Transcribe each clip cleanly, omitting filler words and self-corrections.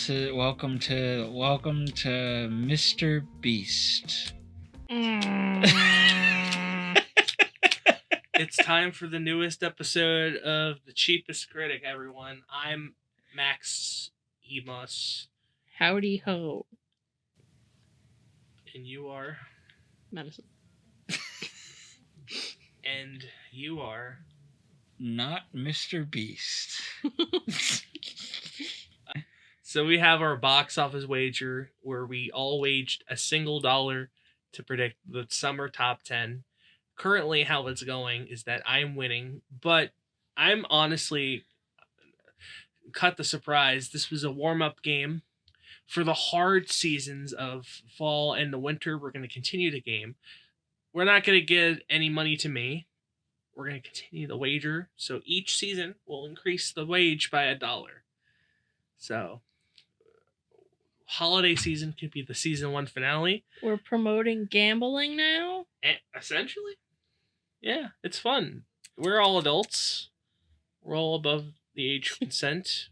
welcome to Mr. Beast. It's time for the newest episode of The Cheapest Critic, everyone. I'm Max Emos. Howdy ho, And you are. Madison. And you are. Not Mr. Beast. So we have our box office wager where we all waged a single dollar to predict the summer top 10. Currently, how it's going is that I'm winning, but I'm honestly cut the surprise. This was a warm-up game. For the hard seasons of fall and the winter, we're going to continue the game. We're not going to give any money to me. We're going to continue the wager. So each season will increase the wage by $1. So holiday season could be the season 1 finale. We're promoting gambling now? Essentially. Yeah, it's fun. We're all adults. We're all above the age of consent.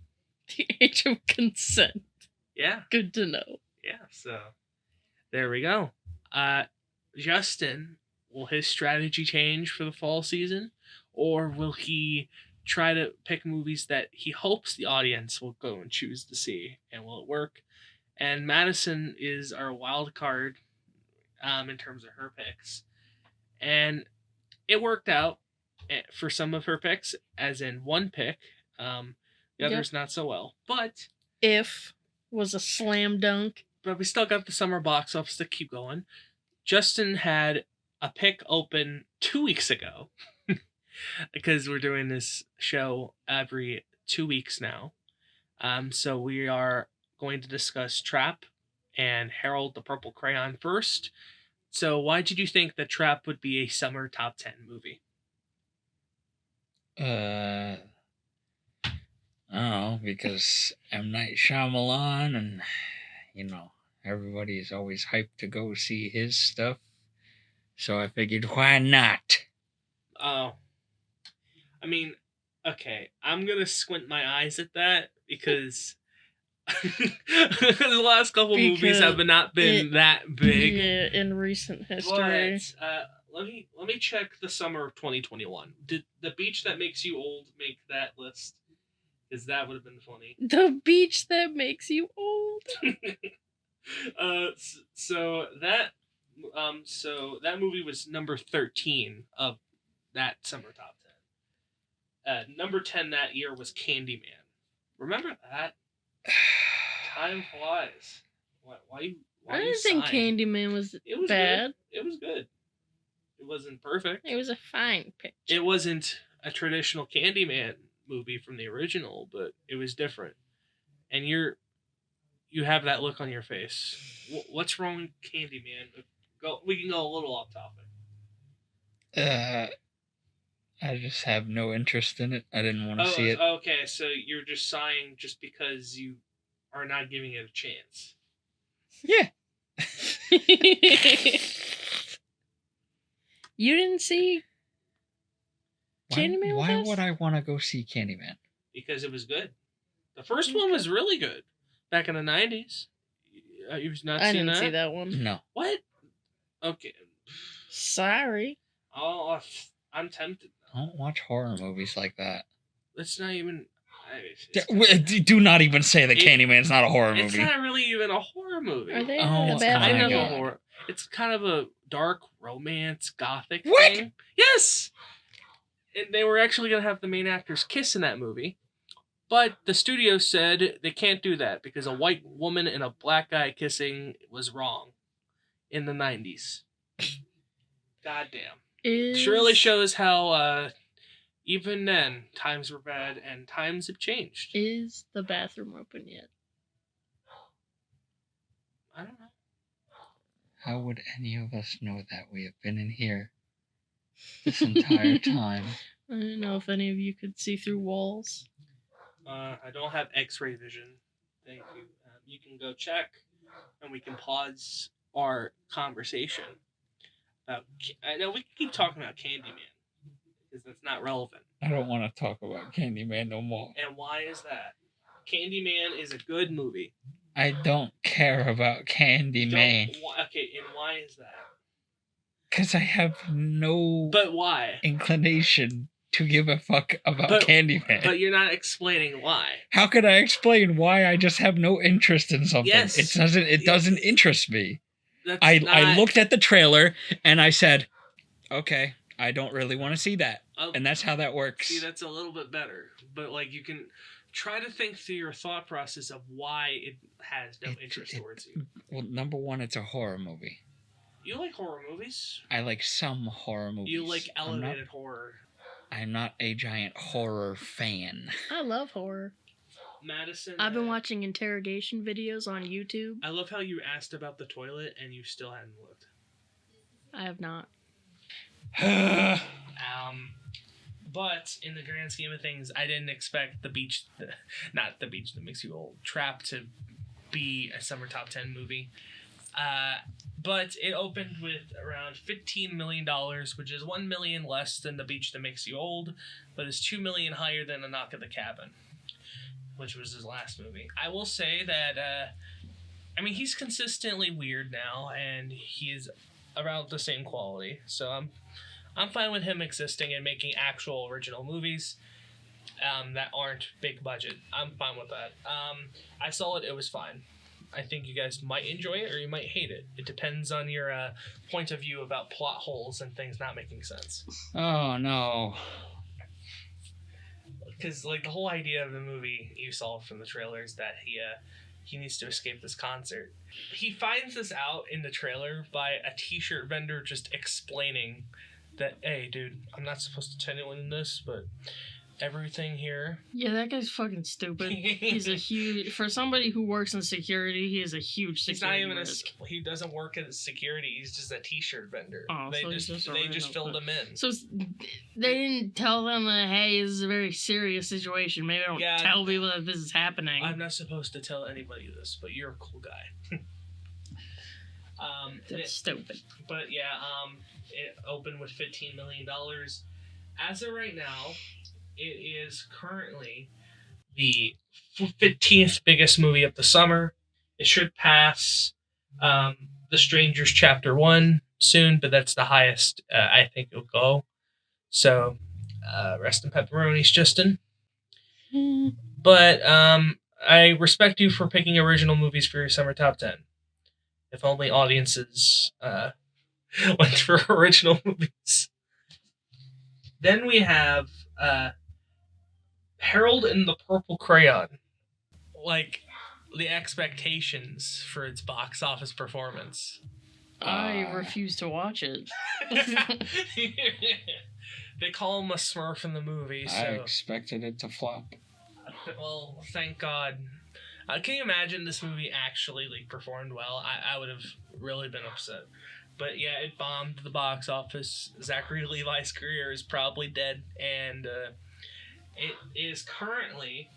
The age of consent. Yeah. Good to know. Yeah, so there we go. Justin, will his strategy change for the fall season? Or will he try to pick movies that he hopes the audience will go and choose to see? And will it work? And Madison is our wild card in terms of her picks. And it worked out for some of her picks, as in one pick. The others not so well. But If was a slam dunk. But we still got the summer box office to keep going. Justin had a pick open 2 weeks ago because we're doing this show every 2 weeks now. So we are going to discuss Trap and Harold the Purple Crayon first. So why did you think that Trap would be a summer top 10 movie? I don't know, because M. Night Shyamalan and, everybody's always hyped to go see his stuff. So I figured, why not? Oh. I mean, okay, I'm going to squint my eyes at that because the last couple movies have not been that big. Yeah, in recent history. But, let me check the summer of 2021. Did The Beach That Makes You Old make that list? Because that would have been funny. The Beach That Makes You Old. So that movie was number 13 of that summer top 10. Number 10 that year was Candyman. Remember that? Time flies. Why I didn't think Candyman was bad. It was good. It wasn't perfect. It was a fine picture. It wasn't a traditional Candyman movie from the original, but it was different. And you have that look on your face. What's wrong with Candyman? We can go a little off topic. I just have no interest in it. I didn't want to see it. Okay, so you're just sighing just because you are not giving it a chance. Yeah. You didn't see Candyman? Why would I want to go see Candyman? Because it was good. The first one was really good. Back in the 90s. You've not I seen that? didn't see that one. No. What? Okay. Sorry. Oh, I'm tempted. Don't watch horror movies like that. It's not even... Do not even say that Candyman's not a horror movie. It's not really even a horror movie. Are they? It's kind of God. a horror. It's kind of a dark romance gothic What? thing. Yes! And they were actually going to have the main actors kiss in that movie. But the studio said they can't do that because a white woman and a black guy kissing was wrong in the 90s. Goddamn. Surely shows how even then times were bad and times have changed. Is the bathroom open yet? I don't know. How would any of us know that? We have been in here this entire time. I don't know if any of you could see through walls. I don't have X-ray vision. Thank you. You can go check, and we can pause our conversation. I know we can keep talking about Candyman because that's not relevant. I don't want to talk about Candyman no more. And why is that? Candyman is a good movie. I don't care about Candyman. Okay, and why is that? Because I have no But why? inclination to give a fuck about But- Candyman. But you're not explaining why. How could I explain why I just have no interest in something? Yes. It doesn't interest me. That's I not, looked at the trailer and I said, okay, I don't really want to see that. And that's how that works. See, that's a little bit better. But like, you can try to think through your thought process of why it has no interest towards you. Well, number one, it's a horror movie. You like horror movies? I like some horror movies. You like elevated horror. I'm not a giant horror fan. I love horror. Madison. I've been watching interrogation videos on YouTube. I love how you asked about the toilet and you still hadn't looked. I have not. But in the grand scheme of things, I didn't expect not the beach that makes you old, Trap to be a summer top 10 movie. But it opened with around $15 million, which is $1 million less than The Beach That Makes You Old, but is $2 million higher than A Knock at the Cabin, which was his last movie. I will say that, he's consistently weird now, and he is around the same quality. So I'm fine with him existing and making actual original movies that aren't big budget. I'm fine with that. I saw it. It was fine. I think you guys might enjoy it or you might hate it. It depends on your point of view about plot holes and things not making sense. Oh, no. Because like the whole idea of the movie you saw from the trailer is that he needs to escape this concert. He finds this out in the trailer by a t-shirt vendor just explaining that, hey, dude, I'm not supposed to tell anyone this, but everything here. Yeah, that guy's fucking stupid. For somebody who works in security, he is a huge security risk. He doesn't work as security, he's just a t-shirt vendor. Oh, they so just filled him in. So they didn't tell them that, hey, this is a very serious situation. Maybe don't tell people that this is happening. I'm not supposed to tell anybody this, but you're a cool guy. That's stupid. But yeah, it opened with $15 million. As of right now, it is currently the 15th biggest movie of the summer. It should pass The Strangers Chapter 1 soon, but that's the highest I think it'll go. So, rest in pepperonis, Justin. But I respect you for picking original movies for your summer top 10. If only audiences went for original movies. Then we have Harold and the Purple Crayon. Like, the expectations for its box office performance. I refuse to watch it. They call him a Smurf in the movie, so... I expected it to flop. Well, thank God. Can you imagine this movie actually performed well? I would have really been upset. But yeah, it bombed the box office. Zachary Levi's career is probably dead, and it is currently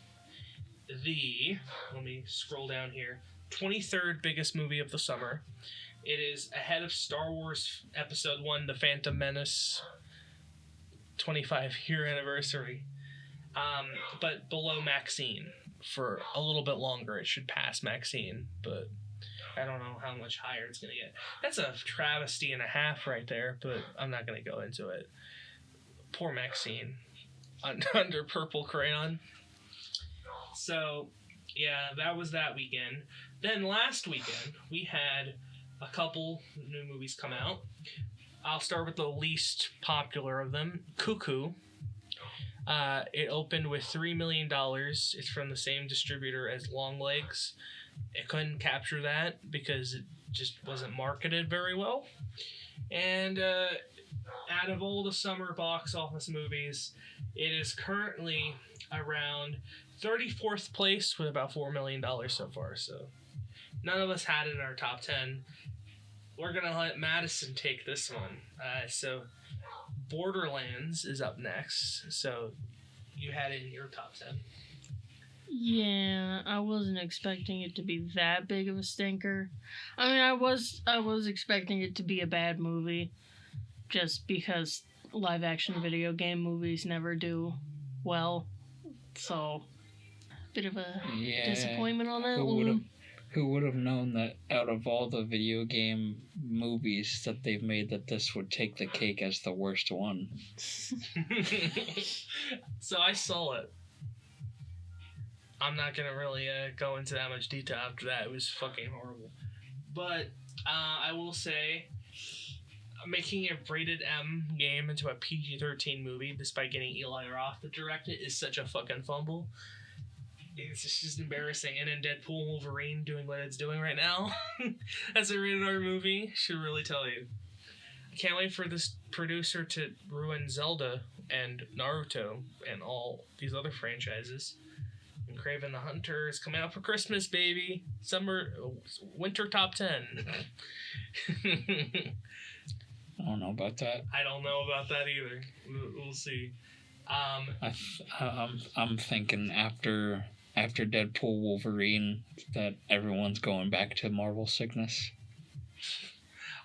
let me scroll down here, 23rd biggest movie of the summer. It is ahead of Star Wars Episode 1, The Phantom Menace, 25-year anniversary, but below Maxine. For a little bit longer, it should pass Maxine, but I don't know how much higher it's going to get. That's a travesty and a half right there, but I'm not going to go into it. Poor Maxine. Under Purple Crayon. So, yeah, that was that weekend. Then last weekend, we had a couple new movies come out. I'll start with the least popular of them, Cuckoo. It opened with $3 million. It's from the same distributor as Longlegs. It couldn't capture that because it just wasn't marketed very well. And out of all the summer box office movies, it is currently around 34th place with about $4 million so far. So none of us had it in our top 10. We're going to let Madison take this one. So Borderlands is up next, so you had it in your top 10. Yeah, I wasn't expecting it to be that big of a stinker. I mean, I was expecting it to be a bad movie, just because live-action video game movies never do well. So, Bit of a Yeah. disappointment on that Who would have one. who would have known that out of all the video game movies that they've made that this would take the cake as the worst one? So I saw it. I'm not gonna really go into that much detail after that. It was fucking horrible. But I will say, making a rated M game into a PG-13 movie, despite getting Eli Roth to direct it, is such a fucking fumble. It's just embarrassing. And then Deadpool Wolverine doing what it's doing right now as a rated R movie should really tell you. I can't wait for this producer to ruin Zelda and Naruto and all these other franchises. And Kraven the Hunter is coming out for Christmas, baby. Winter top 10. I don't know about that. I don't know about that either. We'll see. I'm thinking after Deadpool Wolverine that everyone's going back to Marvel sickness.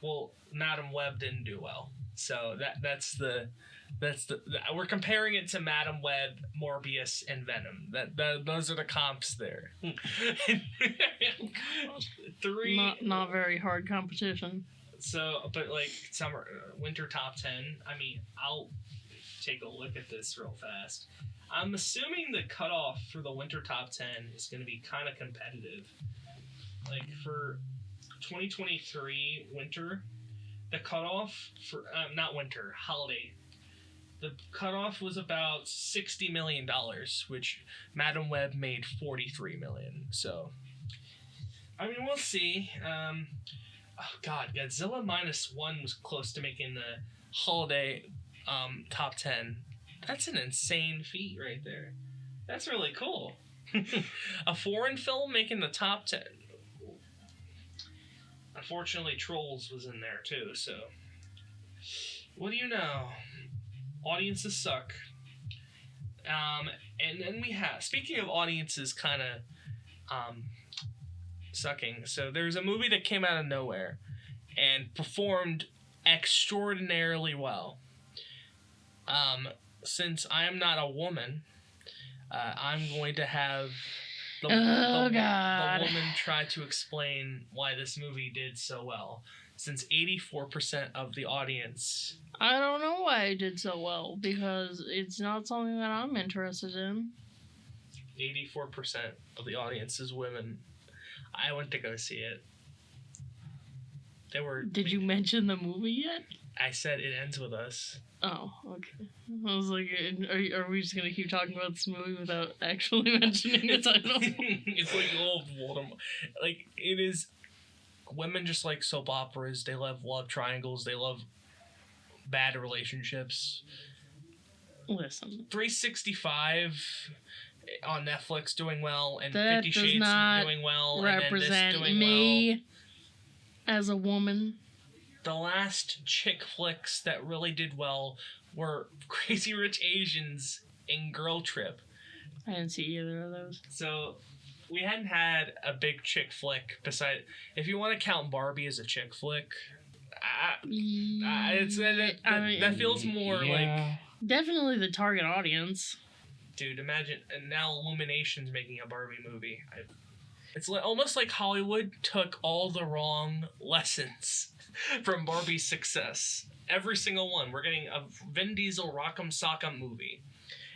Well, Madam Web didn't do well, so that's the we're comparing it to Madam Web, Morbius, and Venom. Those are the comps there. Three. Not very hard competition. So, but like winter top 10. I mean, I'll take a look at this real fast. I'm assuming the cutoff for the winter top 10 is going to be kind of competitive. Like for 2023 winter, the cutoff for not winter, holiday. The cutoff was about $60 million, which Madam Web made $43 million. So, I mean, we'll see. Oh God, Godzilla -1 was close to making the holiday top 10. That's an insane feat right there. That's really cool. A foreign film making the top 10. Unfortunately, Trolls was in there too, so what do you know? Audiences suck. And then we have, speaking of audiences kind of sucking, so there's a movie that came out of nowhere and performed extraordinarily well. Since I am not a woman, I'm going to have the woman try to explain why this movie did so well, since 84% of the audience... I don't know why it did so well, because it's not something that I'm interested in. 84% of the audience is women. I went to go see it. Did you mention the movie yet? I said It Ends With Us. Oh, okay. I was like, are we just gonna keep talking about this movie without actually mentioning the title? It's like old Voldemort. Like, it is... Women just like soap operas. They love love triangles. They love bad relationships. Listen. 365 on Netflix doing well, and That 50 does Shades not doing well, represent and then this doing me as a woman. The last chick flicks that really did well were Crazy Rich Asians and Girl Trip. I didn't see either of those. So we hadn't had a big chick flick beside. If you want to count Barbie as a chick flick, that feels more like. Definitely the target audience. Dude, imagine, and now Illumination's making a Barbie movie. It's almost like Hollywood took all the wrong lessons from Barbie's success. Every single one. We're getting a Vin Diesel Rock'em Sock'em movie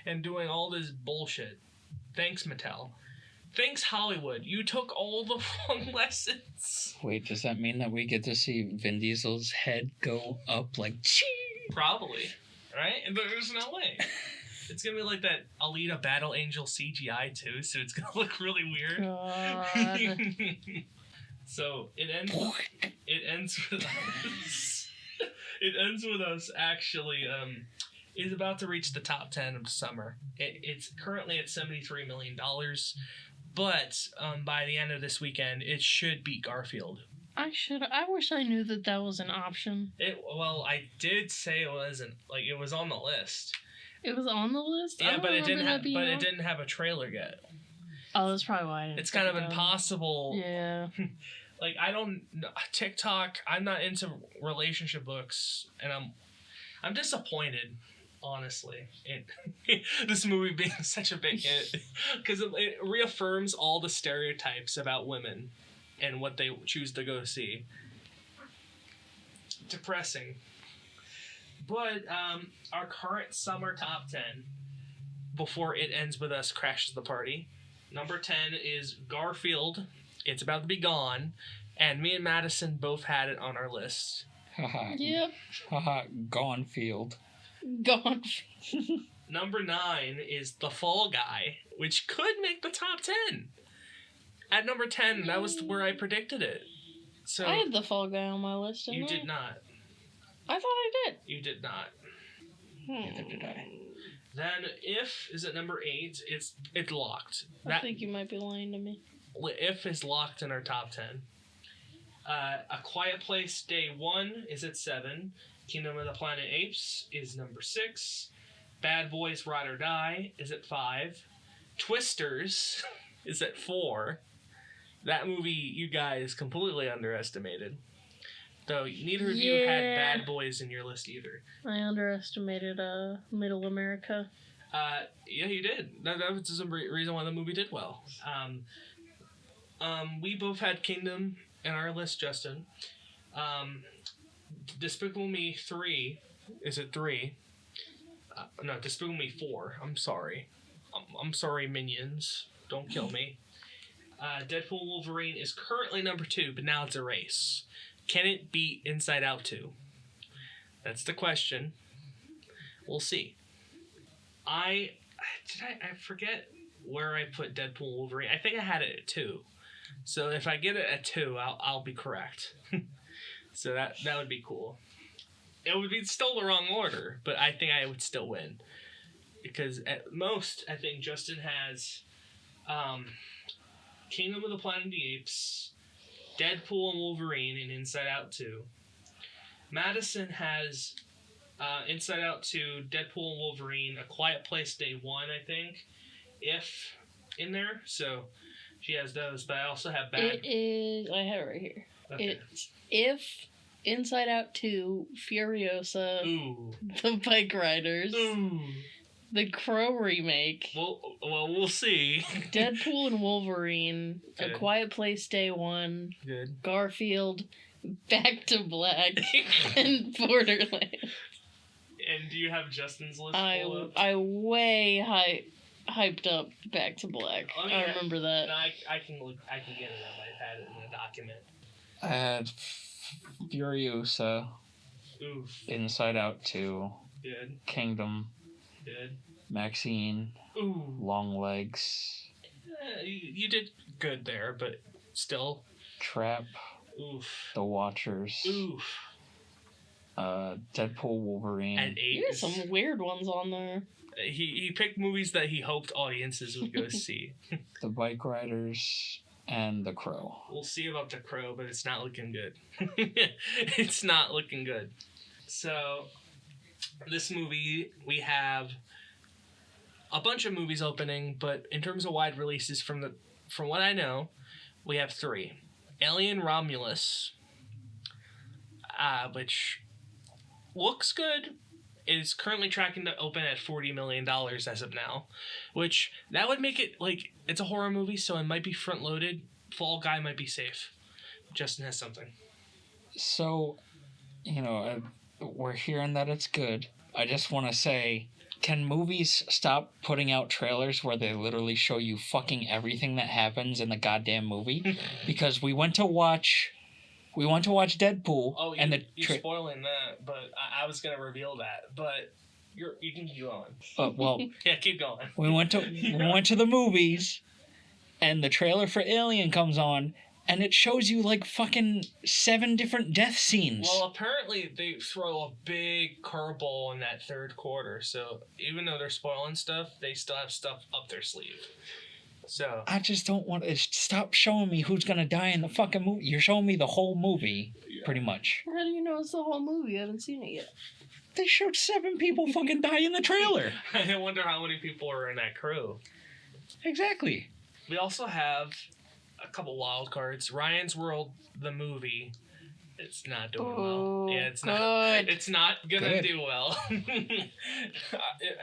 and doing all this bullshit. Thanks, Mattel. Thanks, Hollywood. You took all the wrong lessons. Wait, does that mean that we get to see Vin Diesel's head go up like chee? Probably. Right? But there's no way. It's gonna be like that Alita Battle Angel CGI too, so it's gonna look really weird. God. So it ends with us. It ends with us actually is about to reach the top 10 of the summer. It's currently at $73 million, but by the end of this weekend, it should beat Garfield. I wish I knew that was an option. Well, I did say it wasn't. Like, it was on the list. It was on the list? Yeah, but it didn't have a trailer yet. Oh, that's probably why I didn't. It's kind of impossible. Yeah. Like, I don't TikTok, I'm not into relationship books, and I'm disappointed. honestly. This movie being such a big hit. Because it reaffirms all the stereotypes about women and what they choose to go see. Depressing. But our current summer top 10, before it ends with us crashes the party, number 10 is Garfield. It's about to be gone. And me and Madison both had it on our list. Yep. Haha, gone field. Gone. Number 9 is The Fall Guy, which could make the top 10. At number 10, that was where I predicted it. So I had The Fall Guy on my list. you did not. I thought I did. You did not. Neither did I. Then If is at number 8. It's locked. I think you might be lying to me. If is locked in our top 10. A Quiet Place Day 1 is at 7. Kingdom of the Planet Apes is number 6. Bad Boys Ride or Die is at 5. Twisters is at 4. That movie you guys completely underestimated. Though neither of you had Yeah. Bad Boys in your list either. I underestimated Middle America. Yeah, you did. That was the reason why the movie did well. We both had Kingdom in our list, Justin. Despicable Me 3 is at 3. No, Despicable Me 4. I'm sorry. I'm sorry, Minions. Don't kill me. Deadpool Wolverine is currently number 2, but now it's a race. Can it beat Inside Out 2? That's the question. We'll see. I forget where I put Deadpool Wolverine. I think I had it at 2. So if I get it at 2, I'll be correct. So that would be cool. It would be still the wrong order, but I think I would still win. Because at most, I think Justin has Kingdom of the Planet of the Apes, Deadpool and Wolverine, and Inside Out 2. Madison has Inside Out 2, Deadpool and Wolverine, A Quiet Place Day 1, I think, If in there. So she has those, but I also have Bad... It is... I have it right here. Okay. It's If, Inside Out 2, Furiosa, Ooh. The Bike Riders, Ooh. The Crow remake, Well, we'll see. Deadpool and Wolverine, Good. A Quiet Place Day 1, Good. Garfield, Back to Black, and Borderlands. And do you have Justin's list pulled up? I way hyped up Back to Black. Oh, yeah. I remember that. No, I can get it on my iPad in a document. I had Furiosa, Oof. Inside Out 2, Good. Kingdom, Good. Maxine, Ooh. Long Legs, You did good there, but still. Trap, Oof. The Watchers, Oof. Deadpool, Wolverine, At 8. There's some weird ones on there. He picked movies that he hoped audiences would go see. The Bike Riders, and The Crow. We'll see about The Crow, but it's not looking good. It's not looking good. So, this movie, we have a bunch of movies opening, but in terms of wide releases, from what I know, we have 3. Alien Romulus, which looks good. It is currently tracking to open at $40 million as of now, which that would make it, like, it's a horror movie, so it might be front-loaded. Fall Guy might be safe. Justin has something. So, we're hearing that it's good. I just want to say, can movies stop putting out trailers where they literally show you fucking everything that happens in the goddamn movie? Because we went to watch Deadpool, Oh, and you're spoiling that, but I was gonna reveal that, but you can keep going. well, Yeah, keep going. we went to the movies, and the trailer for Alien comes on, and it shows you like fucking 7 different death scenes. Well, apparently they throw a big curveball in that third quarter, so even though they're spoiling stuff, they still have stuff up their sleeve. So I just don't want to stop showing me who's gonna die in the fucking movie. You're showing me the whole movie, pretty much. How do you know it's the whole movie? I haven't seen it yet. They showed 7 people fucking die in the trailer. I wonder how many people are in that crew. Exactly. We also have a couple wild cards. Ryan's World, the movie, It's not doing Oh, well. Yeah, it's good. not. It's not gonna Good. do well.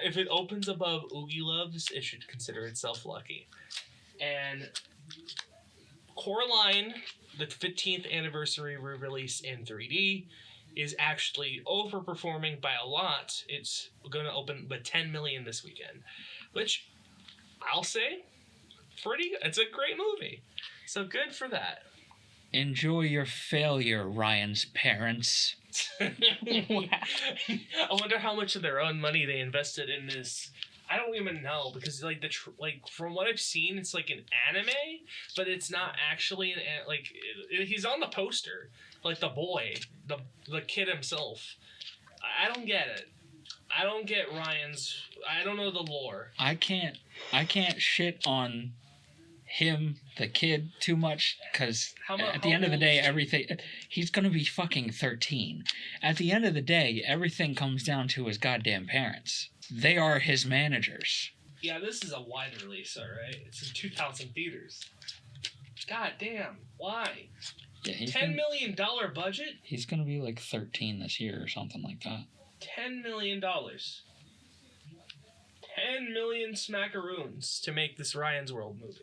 If it opens above Oogie Loves, it should consider itself lucky. And Coraline, the 15th anniversary re-release in 3D, is actually overperforming by a lot. It's going to open with 10 million this weekend, which I'll say, it's a great movie. So good for that. Enjoy your failure, Ryan's parents. I wonder how much of their own money they invested in this. I don't even know, because like from what I've seen, it's like an anime, but it's not actually he's on the poster, like the boy, the kid himself. I don't get it. I don't get Ryan's. I don't know the lore. I can't shit on him, the kid, too much, because at the end of the day, he's gonna be fucking 13. At the end of the day, everything comes down to his goddamn parents. They are his managers. Yeah, this is a wide release, alright? It's in 2,000 theaters. God damn, why? Yeah, $10 million budget? He's gonna be like 13 this year or something like that. $10 million. 10 million smackaroons to make this Ryan's World movie.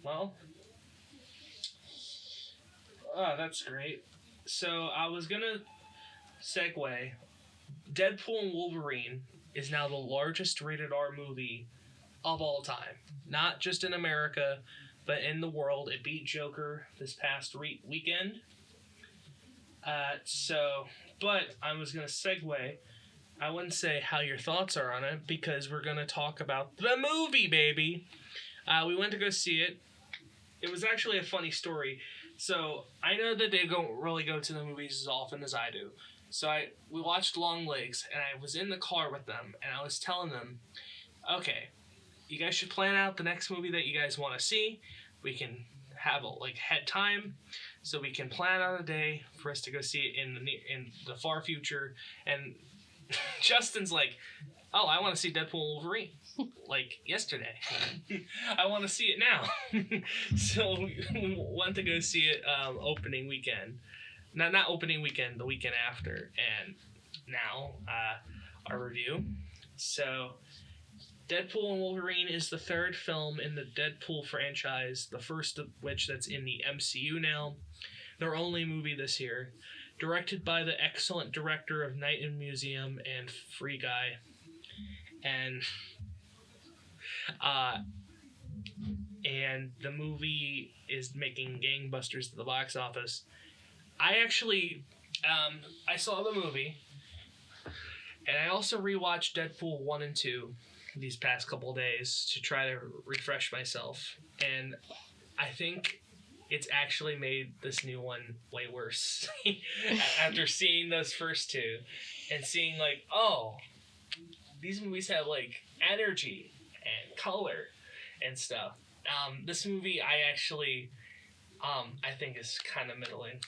Well, that's great. So I was gonna segue. Deadpool and Wolverine is now the largest rated R movie of all time. Not just in America, but in the world. It beat Joker this past weekend. But I was gonna segue. I wouldn't say how your thoughts are on it, because we're gonna talk about the movie, baby. We went to go see it. It was actually a funny story. So I know that they don't really go to the movies as often as I do. So we watched Long Legs, and I was in the car with them, and I was telling them, okay, you guys should plan out the next movie that you guys want to see. We can have head time, so we can plan out a day for us to go see it in the far future. And Justin's like, oh, I want to see Deadpool and Wolverine, like yesterday. I want to see it now. So we went to go see it opening weekend. Not opening weekend, the weekend after. And now, our review. So, Deadpool and Wolverine is the third film in the Deadpool franchise, the first of which that's in the MCU now. Their only movie this year. Directed by the excellent director of Night in Museum and Free Guy. And the movie is making gangbusters at the box office. I actually, I saw the movie, and I also rewatched Deadpool 1 and 2 these past couple of days to try to refresh myself. And I think it's actually made this new one way worse after seeing those first two and seeing these movies have energy and color and stuff. This movie I actually I think is kind of middling.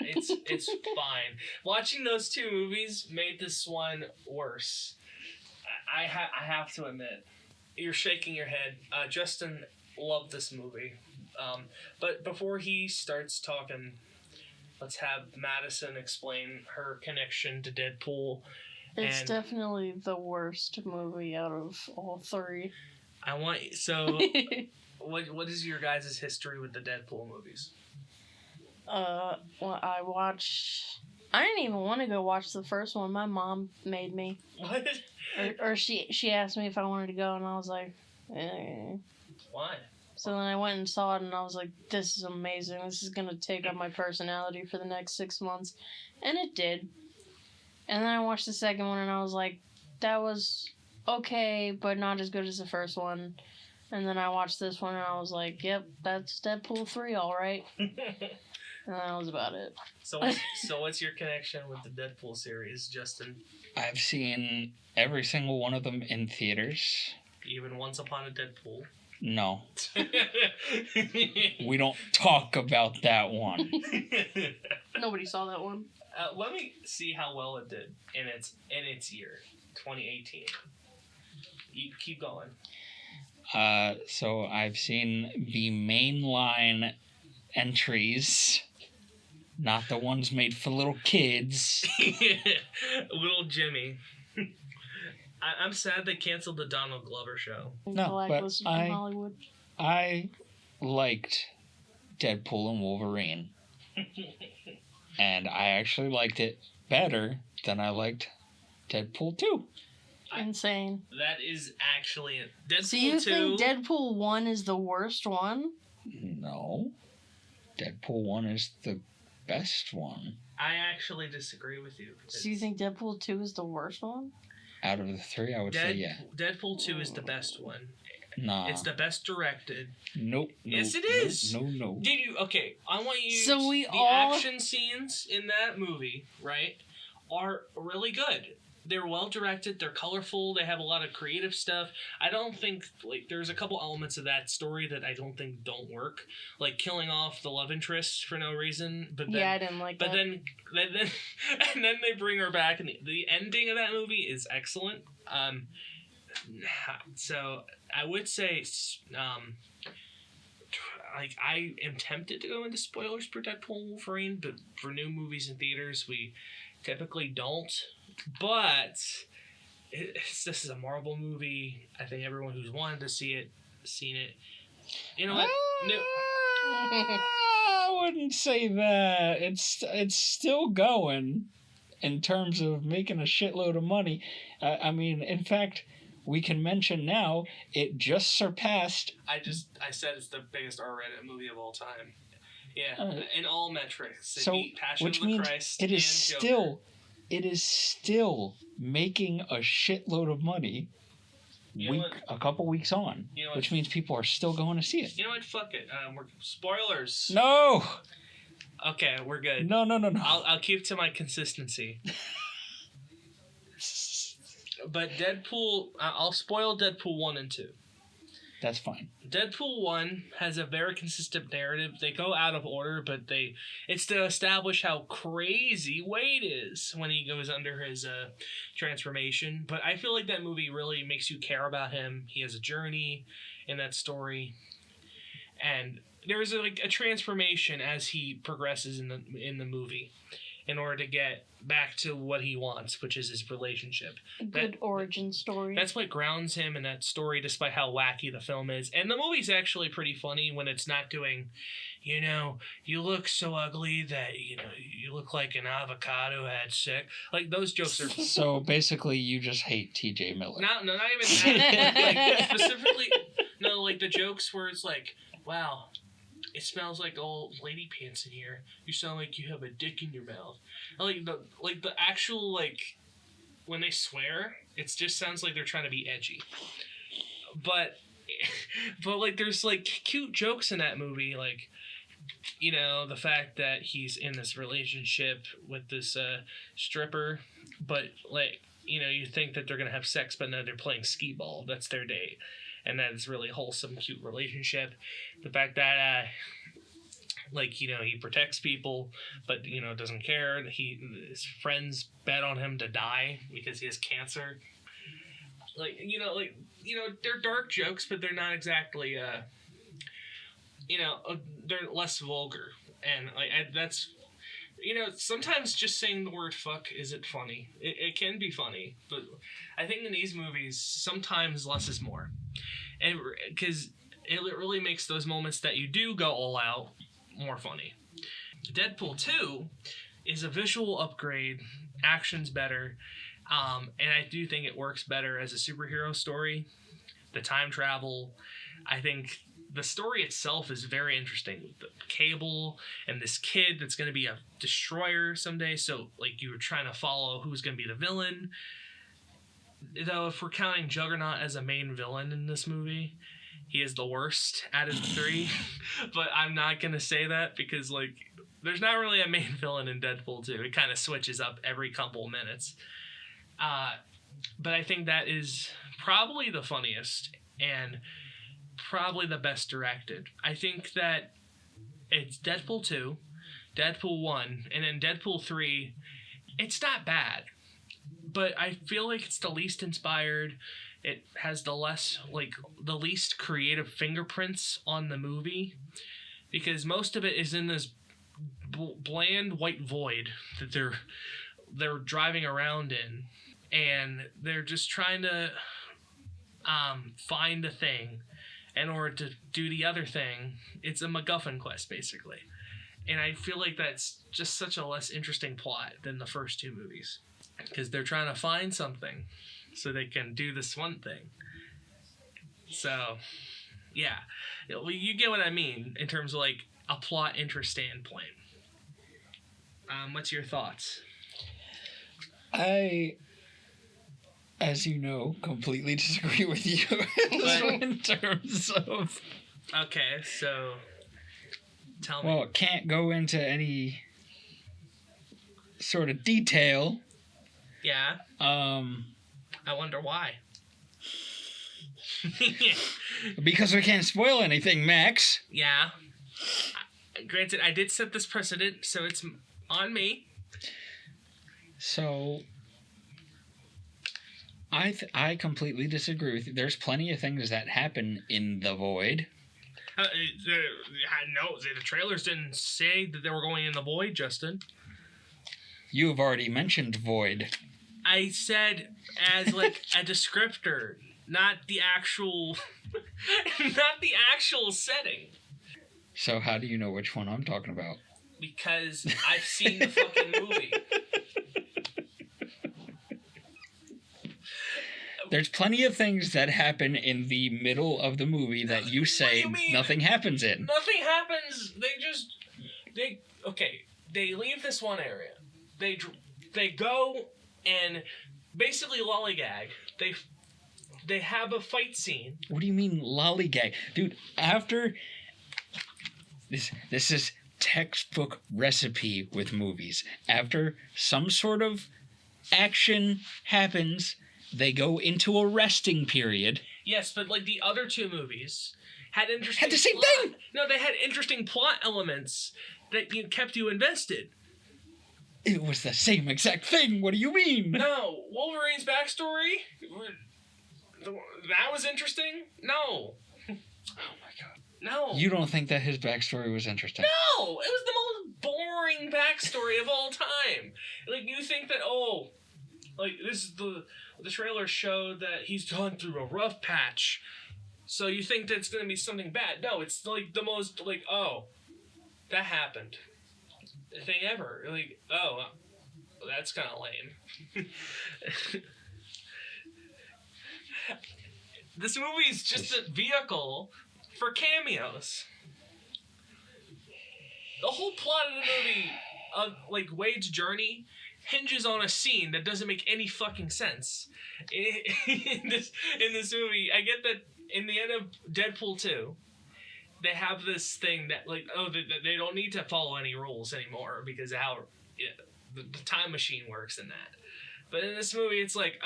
It's fine. Watching those two movies made this one worse. I have to admit. You're shaking your head. Justin loved this movie. But before he starts talking, let's have Madison explain her connection to Deadpool. It's definitely the worst movie out of all three. What is your guys' history with the Deadpool movies? Well, I didn't even want to go watch the first one. My mom made me. What? Or she asked me if I wanted to go, and I was like, eh. Why? So then I went and saw it, and I was like, this is amazing. This is going to take up my personality for the next 6 months. And it did. And then I watched the second one, and I was like, that was okay, but not as good as the first one. And then I watched this one, and I was like, yep, that's Deadpool 3, all right. And that was about it. So what's your connection with the Deadpool series, Justin? I've seen every single one of them in theaters. Even Once Upon a Deadpool? No. We don't talk about that one. Nobody saw that one. Let me see how well it did in its year, 2018. You keep going. So I've seen the mainline entries. Not the ones made for little kids. Little Jimmy. I'm sad they canceled the Donald Glover show. No, but Blacklisted from I- Hollywood. I liked Deadpool and Wolverine. And I actually liked it better than I liked Deadpool 2. Insane. That is actually it. Deadpool So you 2. think Deadpool 1 is the worst one? No. Deadpool 1 is the best one. I actually disagree with you. So you think Deadpool 2 is the worst one? Out of the three, I would say yeah. Deadpool 2 is the best one. Nah. It's the best directed. Nope. Yes, it nope, is. No. Did you? Okay, I want you. So we the all- action scenes in that movie, right, are really good. They're well directed. They're colorful. They have a lot of creative stuff. I don't think there's a couple elements of that story that I don't think don't work, like killing off the love interest for no reason. But then, Yeah, I didn't like but that. then and then they bring her back, and the ending of that movie is excellent. So I would say, like, I am tempted to go into spoilers for Deadpool and Wolverine, but for new movies in theaters, we typically don't. But this is a Marvel movie. I think everyone who's wanted to see it, seen it. You know what? No. I wouldn't say that. It's still going in terms of making a shitload of money. I mean, in fact, we can mention now it just surpassed. I said it's the biggest R-rated movie of all time. Yeah, Uh, in all metrics. It So, beat Passion which of the means Christ it is and still, it is still making a shitload of money. You know what? A couple weeks on, You know what? which means people are still going to see it. You know what? Fuck it. We're spoilers. No, Okay, we're good. no. I'll keep to my consistency. But Deadpool, I'll spoil Deadpool 1 and 2. That's fine. Deadpool 1 has a very consistent narrative. They go out of order, but it's to establish how crazy Wade is when he goes under his transformation. But I feel like that movie really makes you care about him. He has a journey in that story. And there's a transformation as he progresses in the movie in order to get back to what he wants, which is his relationship. A good origin story. That's what grounds him in that story, despite how wacky the film is. And the movie's actually pretty funny when it's not doing, you look so ugly that, you look like an avocado had sick. Like, those jokes are... So basically, you just hate T.J. Miller. not even that. Like, specifically, no, like the jokes where it's like, wow, it smells like old lady pants in here. You sound like you have a dick in your mouth. Like the actual, when they swear, it just sounds like they're trying to be edgy. But there's cute jokes in that movie, the fact that he's in this relationship with this stripper, but you think that they're gonna have sex, but no, they're playing skee ball. That's their date. And that is really wholesome, cute relationship. The fact that, he protects people, but, doesn't care. His friends bet on him to die because he has cancer. They're dark jokes, but they're not exactly, they're less vulgar. And, that's... sometimes just saying the word fuck isn't funny. It can be funny, but I think in these movies, sometimes less is more. And because it really makes those moments that you do go all out more funny. Deadpool 2 is a visual upgrade, action's better, and I do think it works better as a superhero story. The time travel, I think the story itself is very interesting. The Cable and this kid that's going to be a destroyer someday, so you were trying to follow who's going to be the villain. Though if we're counting Juggernaut as a main villain in this movie, he is the worst out of the three. But I'm not going to say that because there's not really a main villain in Deadpool 2. It kind of switches up every couple minutes. But I think that is probably the funniest and probably the best directed. I think that it's Deadpool 2, Deadpool 1, and then Deadpool 3. It's not bad, but I feel like it's the least inspired. It has the least creative fingerprints on the movie because most of it is in this bland white void that they're driving around in, and they're just trying to find a thing in order to do the other thing. It's a MacGuffin quest, basically. And I feel like that's just such a less interesting plot than the first two movies. Because they're trying to find something so they can do this one thing. So, yeah. You get what I mean in terms of, like, a plot interest standpoint. What's your thoughts? I, as you know, completely disagree with you in terms of... Okay, so tell me. Well, it can't go into any sort of detail. Yeah. I wonder why. Because we can't spoil anything, Max. Yeah. Granted, I did set this precedent, so it's on me. So, I completely disagree with you. There's plenty of things that happen in the void. No, the trailers didn't say that they were going in the void, Justin. You have already mentioned void. I said as like a descriptor, not the actual, not the actual setting. So how do you know which one I'm talking about? Because I've seen the fucking movie. There's plenty of things that happen in the middle of the movie that you say nothing happens in. Nothing happens. They leave this one area. They go and basically lollygag. They have a fight scene. What do you mean lollygag? Dude, after... This is textbook recipe with movies. After some sort of action happens, they go into a resting period. Yes, but like the other two movies had interesting... Had the same thing! No, they had interesting plot elements that kept you invested. It was the same exact thing. What do you mean? No, Wolverine's backstory? That was interesting? No. Oh my god. No. You don't think that his backstory was interesting? No! It was the most boring backstory of all time. Like, you think that, this is the trailer showed that he's gone through a rough patch. So you think that it's going to be something bad. No, it's like the most, that happened. Thing ever. Like, that's kind of lame. This movie is just a vehicle for cameos. The whole plot of the movie, Wade's journey, hinges on a scene that doesn't make any fucking sense. In this movie, I get that in the end of Deadpool 2, they have this thing that, they don't need to follow any rules anymore because of how the time machine works in that. But in this movie, it's like,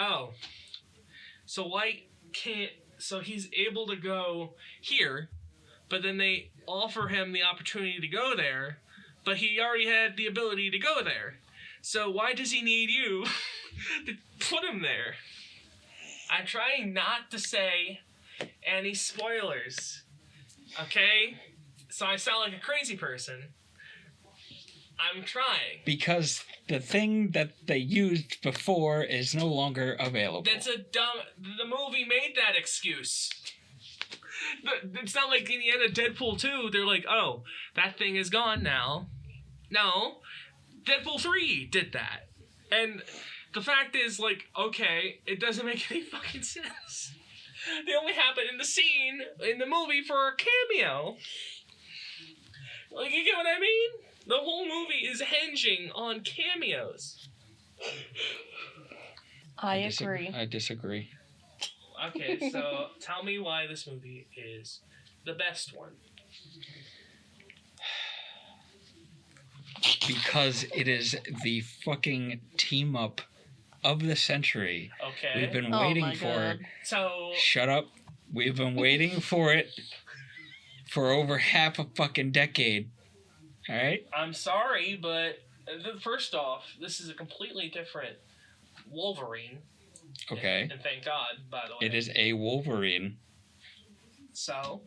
so why can't... So he's able to go here, but then they offer him the opportunity to go there, but he already had the ability to go there. So why does he need you to put him there? I'm trying not to say any spoilers. Okay? So I sound like a crazy person. I'm trying. Because the thing that they used before is no longer available. That's a dumb... The movie made that excuse. It's not like in the end of Deadpool 2, they're like, that thing is gone now. No. Deadpool 3 did that. And the fact is, it doesn't make any fucking sense. They only happen in the scene, in the movie, for a cameo. You get what I mean? The whole movie is hinging on cameos. I agree. I disagree. Okay, so tell me why this movie is the best one. Because it is the fucking team up of the century. Okay. We've been waiting for it. So... Shut up. We've been waiting for it for over half a fucking decade. Alright? I'm sorry, but first off, this is a completely different Wolverine. Okay. And thank God, by the way. It is a Wolverine. So?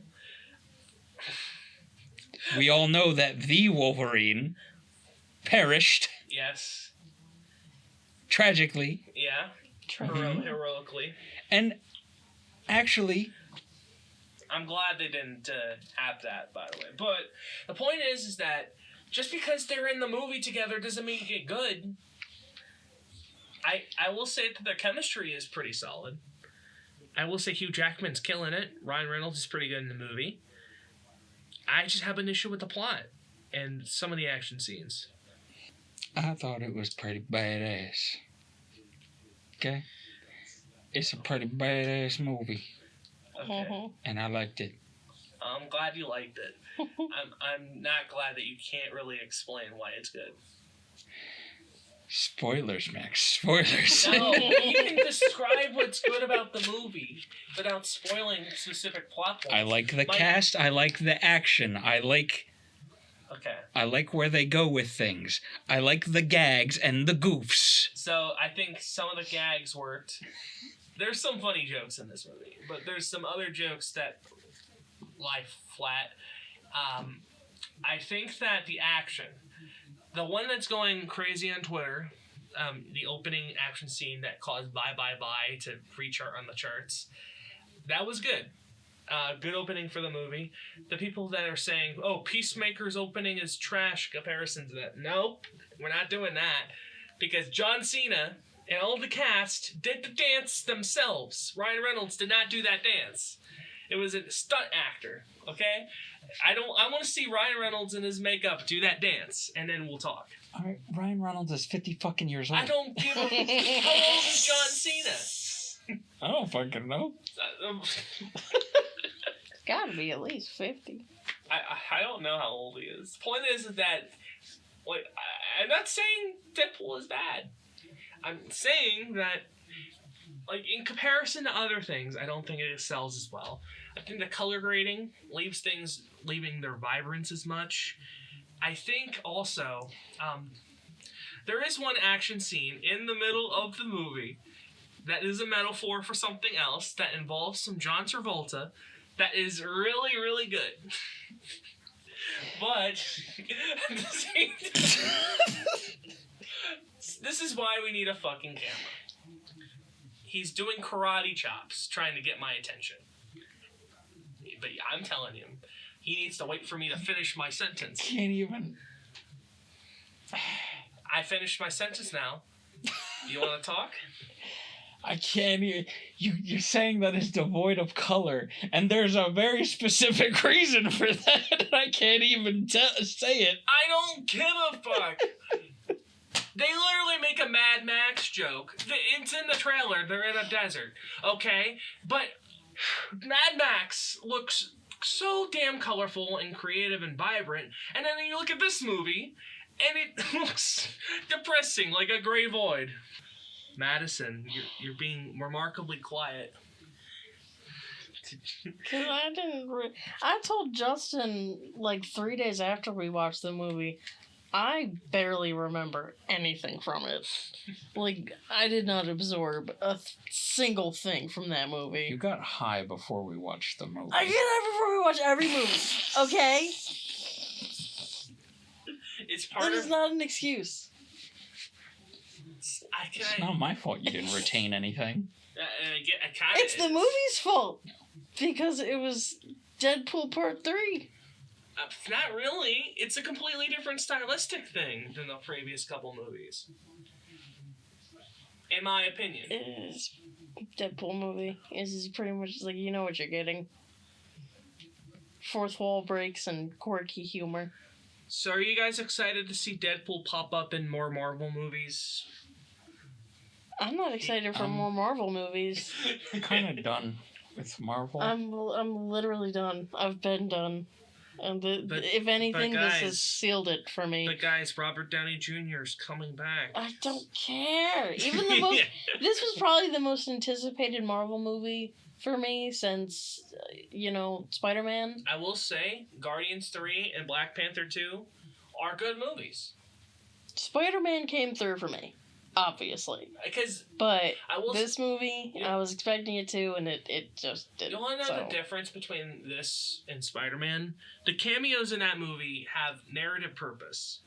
We all know that the Wolverine perished Yes. tragically. Yeah. Mhm. Heroically. And actually, I'm glad they didn't have that, by the way. But the point is that just because they're in the movie together doesn't make it good. I will say that their chemistry is pretty solid. I will say Hugh Jackman's killing it. Ryan Reynolds is pretty good in the movie. I just have an issue with the plot and some of the action scenes. I thought it was pretty badass. Okay? It's a pretty badass movie, Okay. and I liked it. I'm glad you liked it. I'm not glad that you can't really explain why it's good. Spoilers, Max. Spoilers. No, you can describe what's good about the movie without spoiling specific plot points. I like the My- cast. I like the action. I like where they go with things. I like the gags and the goofs. So I think some of the gags worked. There's some funny jokes in this movie, but there's some other jokes that lie flat. I think that the action, the one that's going crazy on Twitter, the opening action scene that caused Bye Bye Bye to re-chart on the charts, that was good. Good opening for the movie. The people that are saying, oh, Peacemaker's opening is trash in comparison to that. Nope, we're not doing that. Because John Cena and all the cast did the dance themselves. Ryan Reynolds did not do that dance. It was a stunt actor, okay? I want to see Ryan Reynolds in his makeup do that dance, and then we'll talk. All right, Ryan Reynolds is 50 fucking years old. I don't give a... How old is John Cena? I don't fucking know. It's gotta be at least 50. I don't know how old he is. The point is that, like, I'm not saying Deadpool is bad. I'm saying that, like, in comparison to other things, I don't think it sells as well. I think the color grading leaves things leaving their vibrance as much. I think also, there is one action scene in the middle of the movie that is a metaphor for something else that involves some John Travolta that is really, really good. But at the same time, this is why we need a fucking camera. He's doing karate chops trying to get my attention. But I'm telling him, he needs to wait for me to finish my sentence. Can't even. I finished my sentence now. You want to talk? I can't even. You're saying that it's devoid of color, and there's a very specific reason for that, and I can't even say it. I don't give a fuck. They literally make a Mad Max joke. It's in the trailer. They're in a desert, okay? But Mad Max looks so damn colorful and creative and vibrant, and then you look at this movie, and it looks depressing, like a gray void. Madison, you're being remarkably quiet. Cause I told Justin like 3 days after we watched the movie, I barely remember anything from it. Like, I did not absorb a single thing from that movie. You got high before we watched the movie. I get that before we watch every movie, okay? It's part That of... is not an excuse. It's not my fault you didn't retain anything. It's the movie's fault. Because it was Deadpool Part 3. Not really. It's a completely different stylistic thing than the previous couple movies. In my opinion. It's Deadpool movie. Is pretty much like, you know what you're getting. Fourth wall breaks and quirky humor. So are you guys excited to see Deadpool pop up in more Marvel movies? I'm not excited for more Marvel movies. I'm kind of done with Marvel. I'm literally done. I've been done. And if anything, this has sealed it for me. But guys, Robert Downey Jr. is coming back. I don't care. Even the most... This was probably the most anticipated Marvel movie for me since, Spider-Man. I will say, Guardians 3 and Black Panther 2 are good movies. Spider-Man came through for me, obviously. But this movie, I was expecting it to, and it just didn't. You want to know the difference between this and Spider-Man? The cameos in that movie have narrative purpose.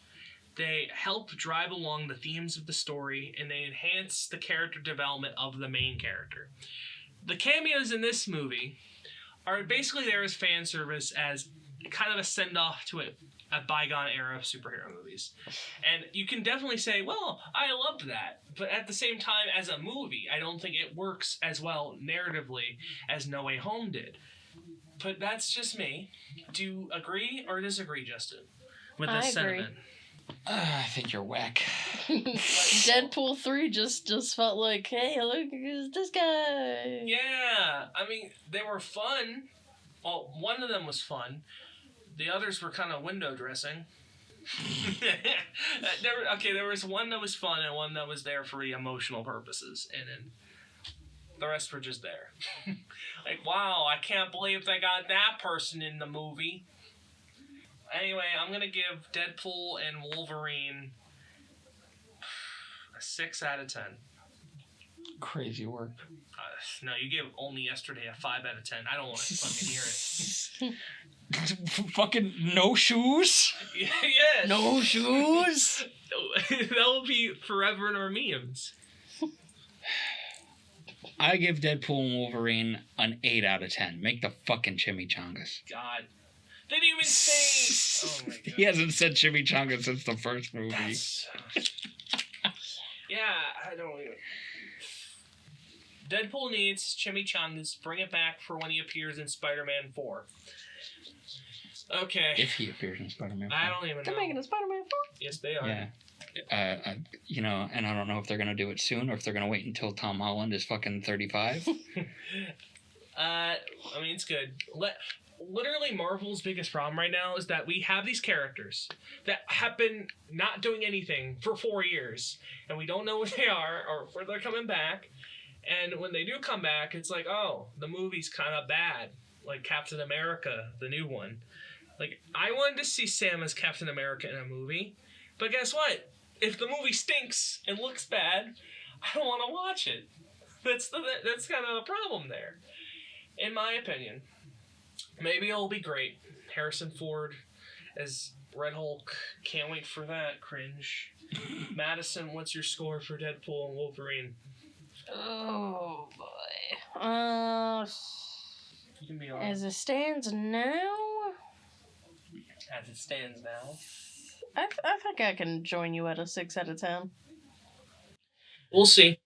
They help drive along the themes of the story, and they enhance the character development of the main character. The cameos in this movie are basically there as fan service, as kind of a send-off to a bygone era of superhero movies. And you can definitely say, well, I loved that. But at the same time, as a movie, I don't think it works as well narratively as No Way Home did. But that's just me. Do you agree or disagree, Justin, with this sentiment? I think you're whack. Deadpool 3 just felt like, hey, look, who's this guy? Yeah, I mean, they were fun. Well, one of them was fun. The others were kind of window dressing. There was one that was fun and one that was there for emotional purposes, and then the rest were just there. Like, wow, I can't believe they got that person in the movie. Anyway, I'm going to give Deadpool and Wolverine a 6 out of 10. Crazy work. No, you gave Only Yesterday a 5 out of 10. I don't want to fucking hear it. Fucking no shoes? Yes. No shoes? That will be forever in our memes. I give Deadpool and Wolverine an 8 out of 10. Make the fucking chimichangas. God. They didn't even say... Oh my God. He hasn't said chimichanga since the first movie. Yeah, I don't even... Deadpool needs chimichangas. Bring it back for when he appears in Spider-Man 4. Okay. If he appears in Spider-Man 4. I don't even know. They're making a Spider-Man 4? Yes, they are. Yeah. And I don't know if they're going to do it soon or if they're going to wait until Tom Holland is fucking 35. I mean, it's good. Literally, Marvel's biggest problem right now is that we have these characters that have been not doing anything for 4 years, and we don't know what they are or where they're coming back. And when they do come back, it's like, oh, the movie's kind of bad. Like Captain America, the new one. Like, I wanted to see Sam as Captain America in a movie, but guess what? If the movie stinks and looks bad, I don't want to watch it. That's kind of the problem there, in my opinion. Maybe it'll be great. Harrison Ford as Red Hulk. Can't wait for that. Cringe. Madison, what's your score for Deadpool and Wolverine? Oh, boy. You can be on. As it stands now, As it stands now. I think I can join you at a 6 out of 10. We'll see.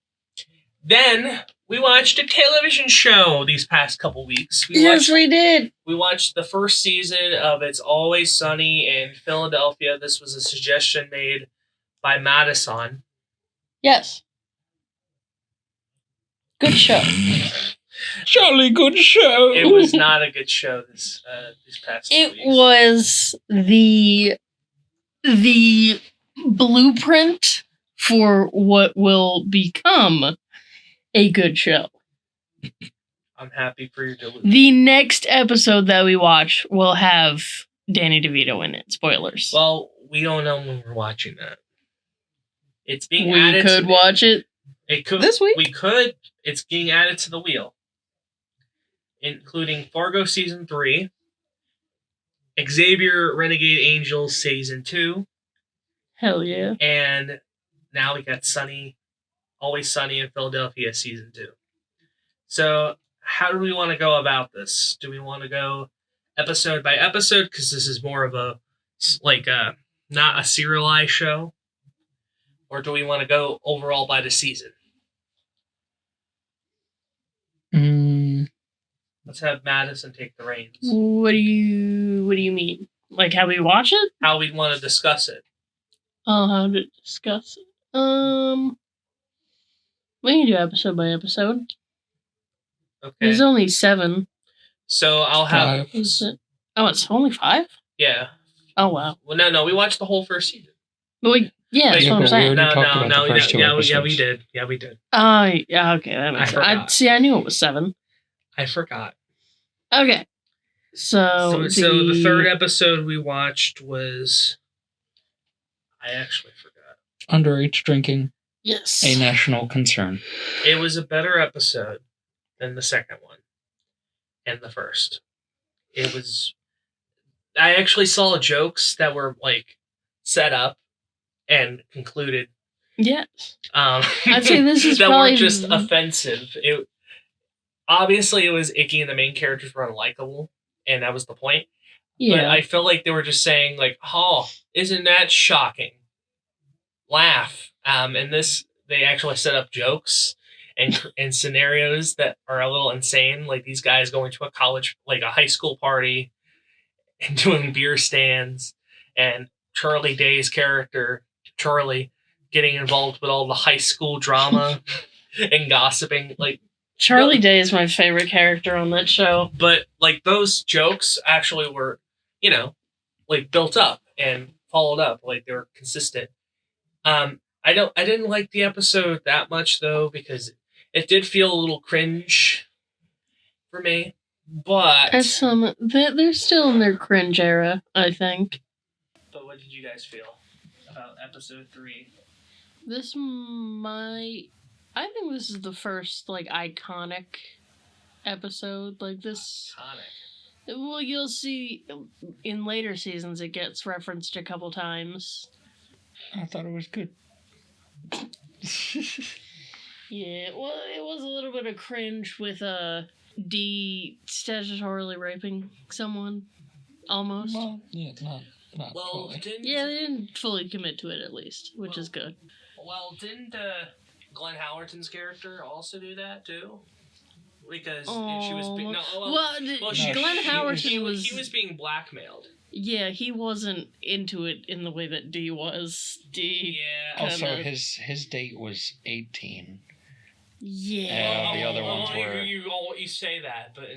Then we watched a television show these past couple weeks. We did. We watched the first season of It's Always Sunny in Philadelphia. This was a suggestion made by Madison. Yes. Good show. Jolly good show. It was not a good show this past 2 weeks. It was the blueprint for what will become a good show. I'm happy for your delusion. The next episode that we watch will have Danny DeVito in it. Spoilers. Well, we don't know when we're watching that. It's being we added. could watch it. It could this week. We could. It's being added to the wheel, including Fargo season 3, Xavier Renegade Angels season 2. Hell yeah! And now we got Always Sunny in Philadelphia season 2. So how do we want to go about this? Do we want to go episode by episode, because this is more of a not a serialized show, or do we want to go overall by the season? Let's have Madison take the reins. What do you mean? Like how we watch it? How we want to discuss it. Oh, how to discuss it. We can do episode by episode. Okay. There's only 7. So I'll have. Is it? Oh, it's only 5? Yeah. Oh wow. Well, no, we watched the whole first season. But yeah, that's Wait, what I'm but saying. we already talked about the first 2 yeah, episodes. we did. Yeah, we did. Yeah, okay, that makes sense. forgot. See, I knew it was 7. I forgot. Okay. So the third episode we watched was. I actually forgot. Underage drinking, Yes. a national concern. It was a better episode than the second one and the first. It was. I actually saw jokes that were set up and concluded. Yes. Um, I'd say this is that probably weren't just offensive. Obviously it was icky and the main characters were unlikable, and that was the point. But I felt like they were just saying like, "Oh, isn't that shocking?" Laugh. And this they actually set up jokes and scenarios that are a little insane, like these guys going to a college, like a high school party, and doing beer stands, and Charlie Day's character Charlie getting involved with all the high school drama and gossiping, like. Charlie Day is my favorite character on that show. But like those jokes actually were, like built up and followed up, like they were consistent. I didn't like the episode that much though, because it did feel a little cringe for me. But They're still in their cringe era, I think. But what did you guys feel about episode 3? I think this is the first like iconic episode like this. Iconic. Well, you'll see in later seasons it gets referenced a couple times. I thought it was good. Yeah, well, it was a little bit of cringe with D statutorily raping someone, almost. Well, yeah, not Well, fully. Yeah, they didn't fully commit to it at least, which is good. Well, didn't Glenn Howerton's character also do that too? Because she was being, Glenn Howerton he was being blackmailed. Yeah, he wasn't into it in the way that D was. Yeah. Also, his date was 18. Yeah. The other ones were. You say that, but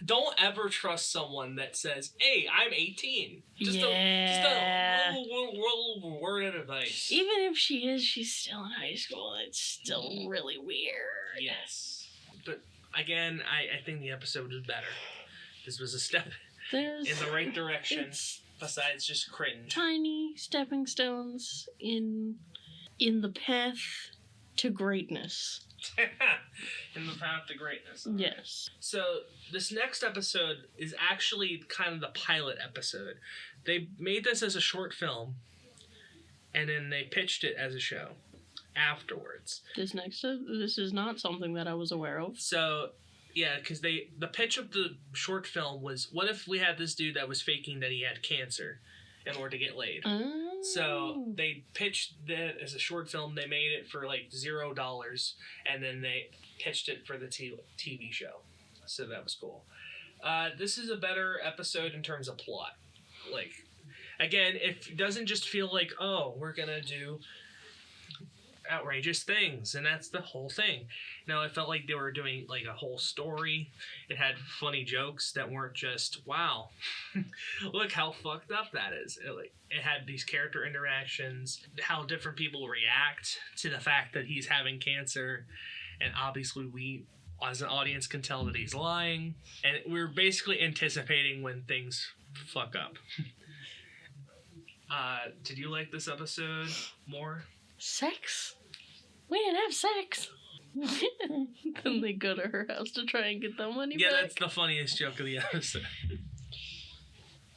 don't ever trust someone that says, "Hey, I'm 18." Just a little word of advice. Even if she is, she's still in high school. It's still really weird. Yes, but again, I think the episode was better. This was a step in the right direction. Besides just cringe. Tiny stepping stones in the path to greatness. In the path to greatness. Yes. So this next episode is actually kind of the pilot episode. They made this as a short film, and then they pitched it as a show afterwards. This is not something that I was aware of. So yeah, because the pitch of the short film was, what if we had this dude that was faking that he had cancer in order to get laid? Oh. So they pitched that as a short film. They made it for like $0, and then they pitched it for the TV show. So that was cool. This is a better episode in terms of plot. Like, again, it doesn't just feel like, oh, we're gonna do outrageous things, and that's the whole thing. No, it felt like they were doing like a whole story. It had funny jokes that weren't just, wow, look how fucked up that is. It had these character interactions, how different people react to the fact that he's having cancer, and obviously we as an audience can tell that he's lying, and we're basically anticipating when things fuck up. Did you like this episode more? Sex? We didn't have sex. Then they go to her house to try and get the money back. Yeah, that's the funniest joke of the episode.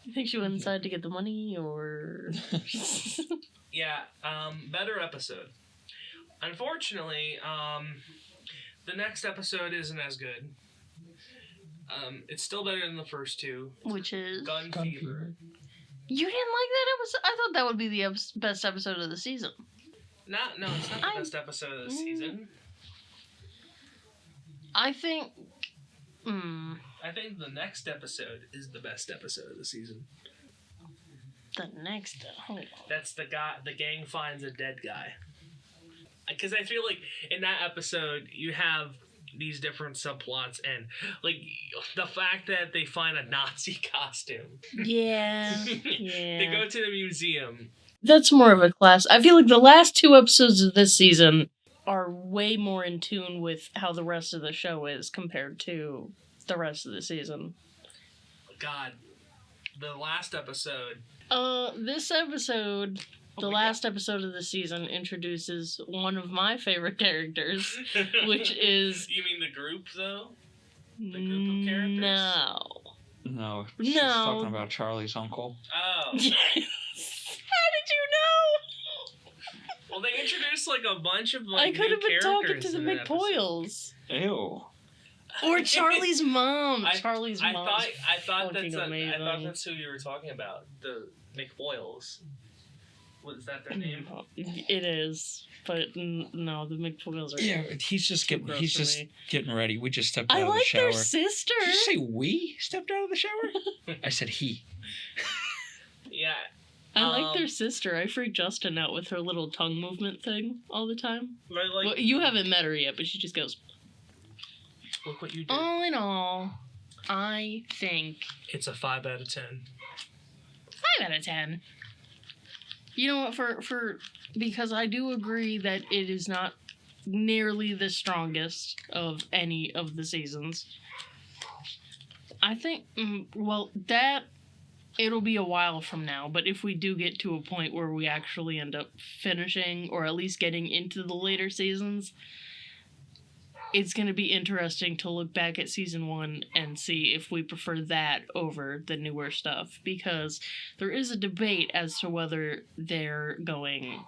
You think she went inside to get the money, or? Yeah, better episode. Unfortunately, the next episode isn't as good. It's still better than the first two. Which is? Gun Fever. You didn't like that episode? I thought that would be the best episode of the season. No, it's not the best episode of the season. I think... I think the next episode is the best episode of the season. The next... Hold on. That's the gang finds a dead guy. Because I feel like in that episode, you have these different subplots, and like the fact that they find a Nazi costume. Yeah. They go to the museum. That's more of a class. I feel like the last 2 episodes of this season are way more in tune with how the rest of the show is compared to the rest of the season. God, the last episode. This episode, the last episode of the season, introduces one of my favorite characters, which is... You mean the group, though? The group of characters? No, she's talking about Charlie's uncle. Oh. Yes. How did you know? Well, they introduced like a bunch of I like could new have been talking to characters the in an episode. McPoyles. Ew. Or Charlie's mom. I- Charlie's I mom. thought fucking I thought amazing. that's who you were talking about. The McBoyles. Was that their name? It is, but no, the McPoyles are. Yeah, he's just Too getting gross he's for just me. getting ready. We just stepped out I of the like shower. their sister. Did you say we stepped out of the shower? I said he. Yeah. I like their sister. I freak Justin out with her little tongue movement thing all the time. I like. Well, you haven't met her yet, but she just goes. Look what you did. All in all, I think It's a 5 out of 10. 5 out of 10. You know what? For because I do agree that it is not nearly the strongest of any of the seasons. I think that it'll be a while from now, but if we do get to a point where we actually end up finishing or at least getting into the later seasons, it's going to be interesting to look back at season 1 and see if we prefer that over the newer stuff, because there is a debate as to whether they're going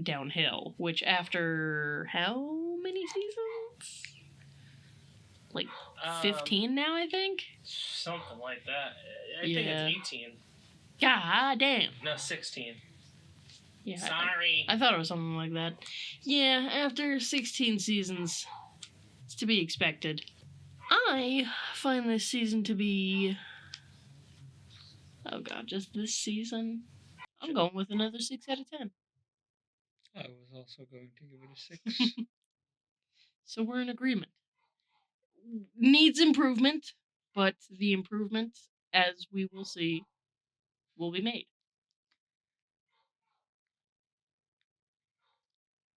downhill, which after how many seasons? Like 15 now, I think? Something like that. I Yeah. think it's 18. God damn. No, 16. Yeah. Sorry. I thought it was something like that. Yeah, after 16 seasons, it's to be expected. I find this season to be... Oh god, just this season? I'm going with another 6 out of 10. I was also going to give it a 6. So we're in agreement. Needs improvement, but the improvement, as we will see, will be made.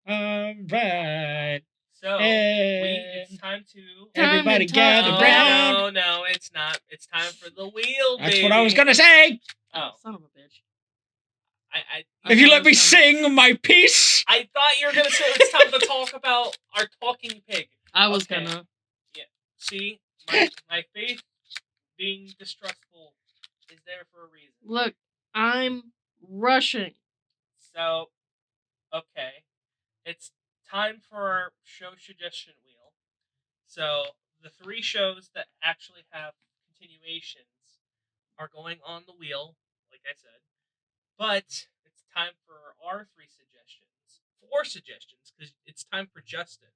Alright. So, Hey. it's time to. Everybody to gather talk round. No, it's not. It's time for the wheel, That's baby. what I was gonna say! Oh, Son of a bitch. If you let me was gonna- sing my piece! I thought you were gonna say it's time to talk about our talking pig. I was Okay. gonna. See, my faith being distrustful is there for a reason. Look, I'm rushing. So, okay, it's time for our show suggestion wheel. So the 3 shows that actually have continuations are going on the wheel, like I said. But it's time for our 3 suggestions, 4 suggestions, because it's time for Justin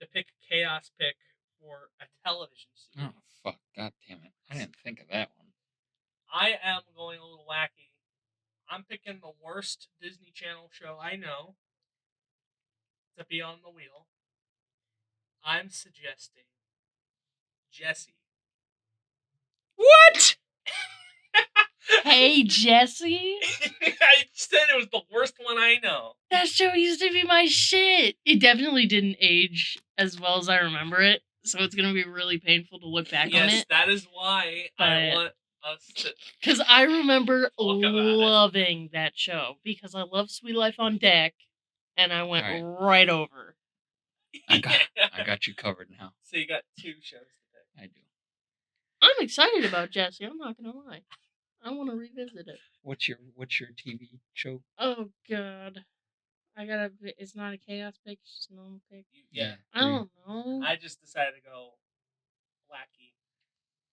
to pick a chaos pick for a television series. Oh, fuck. God damn it. I didn't think of that one. I am going a little wacky. I'm picking the worst Disney Channel show I know to be on the wheel. I'm suggesting Jesse. What? Hey, Jesse? I said it was the worst one I know. That show used to be my shit. It definitely didn't age as well as I remember it, so it's gonna be really painful to look back on Yes, it. that is why I But- want us to. Because I remember Talk about it. loving that show, because I love Sweet Life on Deck, and I went right over. I got you covered now. So you got 2 shows to pick. I do. I'm excited about Jesse, I'm not gonna lie. I want to revisit it. What's your TV show? Oh, God. It's not a chaos pick, it's just a normal pick. Yeah, I don't know. I just decided to go wacky.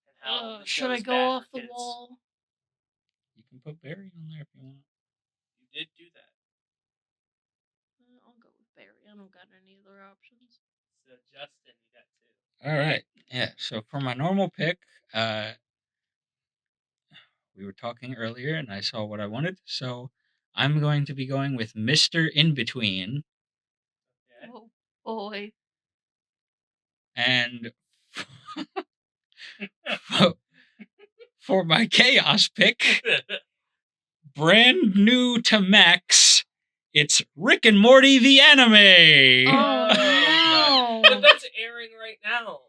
And how the Should I show's go bad off for the kids. wall? You can put Barry on there if you want. You did do that. I'll go with Barry. I don't got any other options. So Justin, you got 2. All right. Yeah. So for my normal pick, we were talking earlier, and I saw what I wanted. So I'm going to be going with Mr. In Between, Okay. Oh, boy. and for my chaos pick, brand new to Max, it's Rick and Morty the anime. Oh, But no. that's airing right now.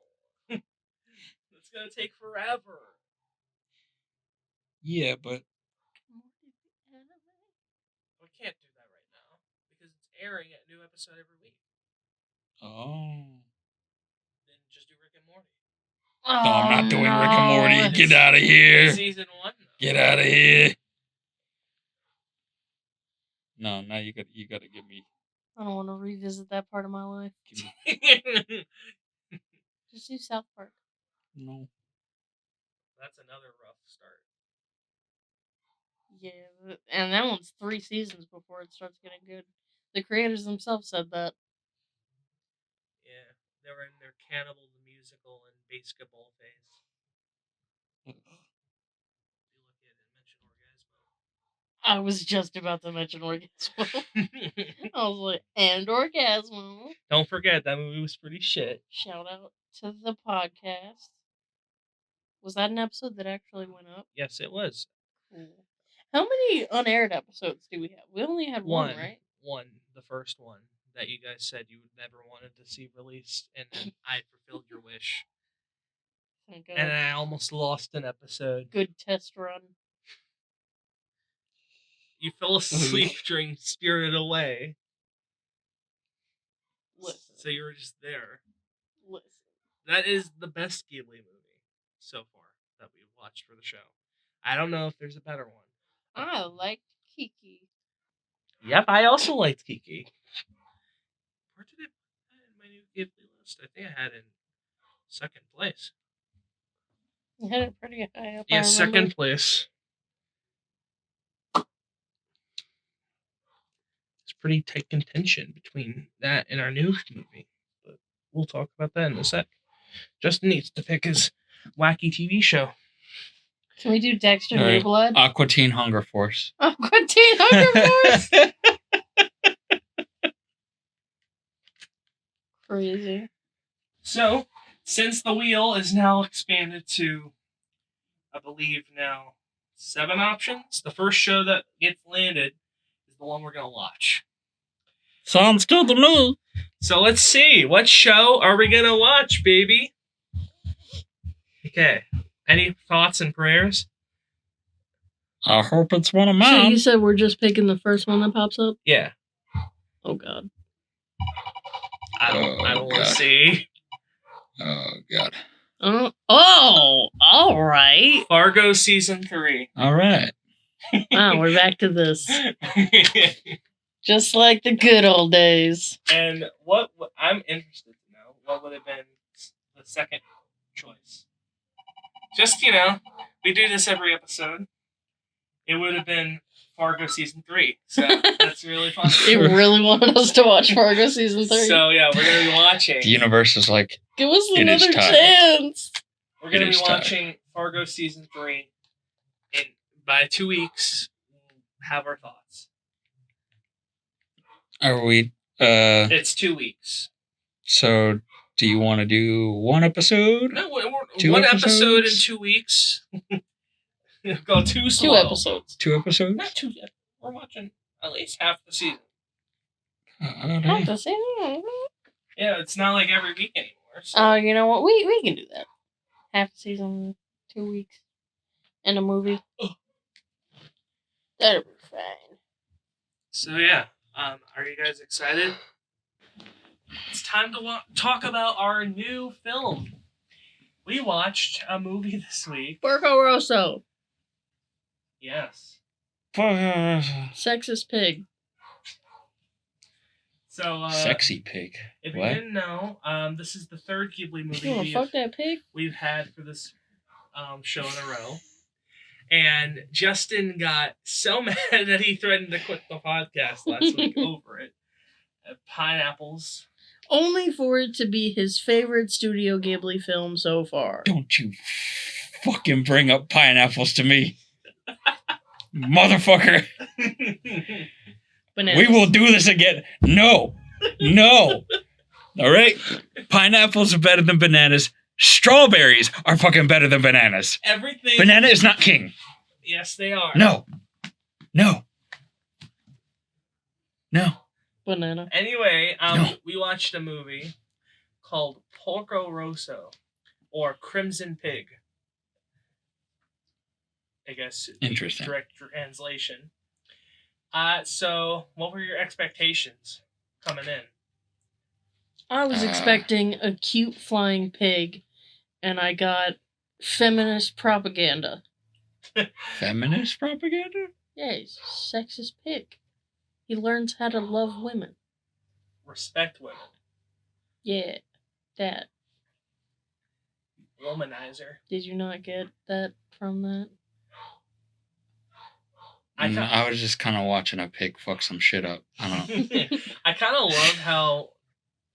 It's gonna take forever. Yeah, but We can't do that right now because it's airing a new episode every week. oh. Then just do Rick and Morty. No, I'm not doing Rick and Morty. no. Get out of here. Season 1. Though. Get out of here. No, now you got to give me I don't want to revisit that part of my life. Just do South Park. No. That's another rough start. Yeah, and that one's 3 seasons before it starts getting good. The creators themselves said that. Yeah, they were in their Cannibal the Musical and basketball phase. You look at it, mention Orgasmo. I was just about to mention Orgasmo. I was like, and Orgasmo. Don't forget that movie was pretty shit. Shout out to the podcast. Was that an episode that actually went up? Yes, it was. Cool. How many unaired episodes do we have? We only had one, right? One, the first one that you guys said you never wanted to see released, and then I fulfilled your wish. Thank God. And I almost lost an episode. Good test run. You fell asleep during Spirited Away. Listen. So you were just there. Listen. That is the best Ghibli movie so far that we've watched for the show. I don't know if there's a better one. I liked Kiki. Yep, I also liked Kiki. Where did it put that in my new Ghibli list? I think I had it in second place. You had it pretty high up. Yeah, I remember. second place. It's pretty tight contention between that and our new movie. But we'll talk about that in a sec. Justin needs to pick his wacky TV show. Can we do Dexter New Alright. Blood? Aqua Teen Hunger Force. Aqua Teen Hunger Force. Crazy. So, since the wheel is now expanded to, I believe now, 7 options, the first show that gets landed is the one we're going to watch. Sounds good to me. So let's see. What show are we going to watch, baby? Okay. Any thoughts and prayers? I hope it's one of So mine. you said we're just picking the first one that pops up? Yeah. Oh God. I don't want to God. see. Oh, God. All right. Fargo Season 3. All right. Wow, we're back to this. Just like the good old days. And what I'm interested to know, what would have been the second choice? Just, we do this every episode. It would have been Fargo Season 3. So that's really fun. They really wanted us to watch Fargo Season 3. So yeah, we're going to be watching. The universe is like, Give us It is another time. chance. We're going It to is be time. watching Fargo Season 3. And by 2 weeks, we'll have our thoughts. are we, It's 2 weeks. so do you want to do one episode? No, we're 2 one episode in episodes? 2 weeks. Go too 2 slow. episodes. 2 episodes? Not 2 yet. We're watching at least half the season. Alright. Half the season. Yeah, it's not like every week anymore. So. Oh, you know what? We can do that. Half the season, 2 weeks, and a movie. That'll be fine. So yeah, are you guys excited? It's time to talk about our new film. We watched a movie this week. Porco Rosso. Yes. Sexist pig. So Sexy pig. if you What? didn't know, this is the third Ghibli movie You wanna fuck that pig? we've had for this show in a row. And Justin got so mad that he threatened to quit the podcast last week over it. Pineapples. Only for it to be his favorite Studio Ghibli film so far. Don't you fucking bring up pineapples to me. Motherfucker. Bananas. We will do this again. No. No. All right? Pineapples are better than bananas. Strawberries are fucking better than bananas. Everything. Banana is not king. Yes, they are. No. No. No. Banana. Anyway, No. we watched a movie called Porco Rosso, or Crimson Pig. I guess. Interesting. Direct translation. So what were your expectations coming in? I was expecting a cute flying pig, and I got feminist propaganda. Feminist propaganda? Yeah, he's a sexist pig. He learns how to love women. respect women. Yeah, that. Womanizer. Did you not get that from that? I was just kind of watching a pig fuck some shit up. I don't know. I kind of love how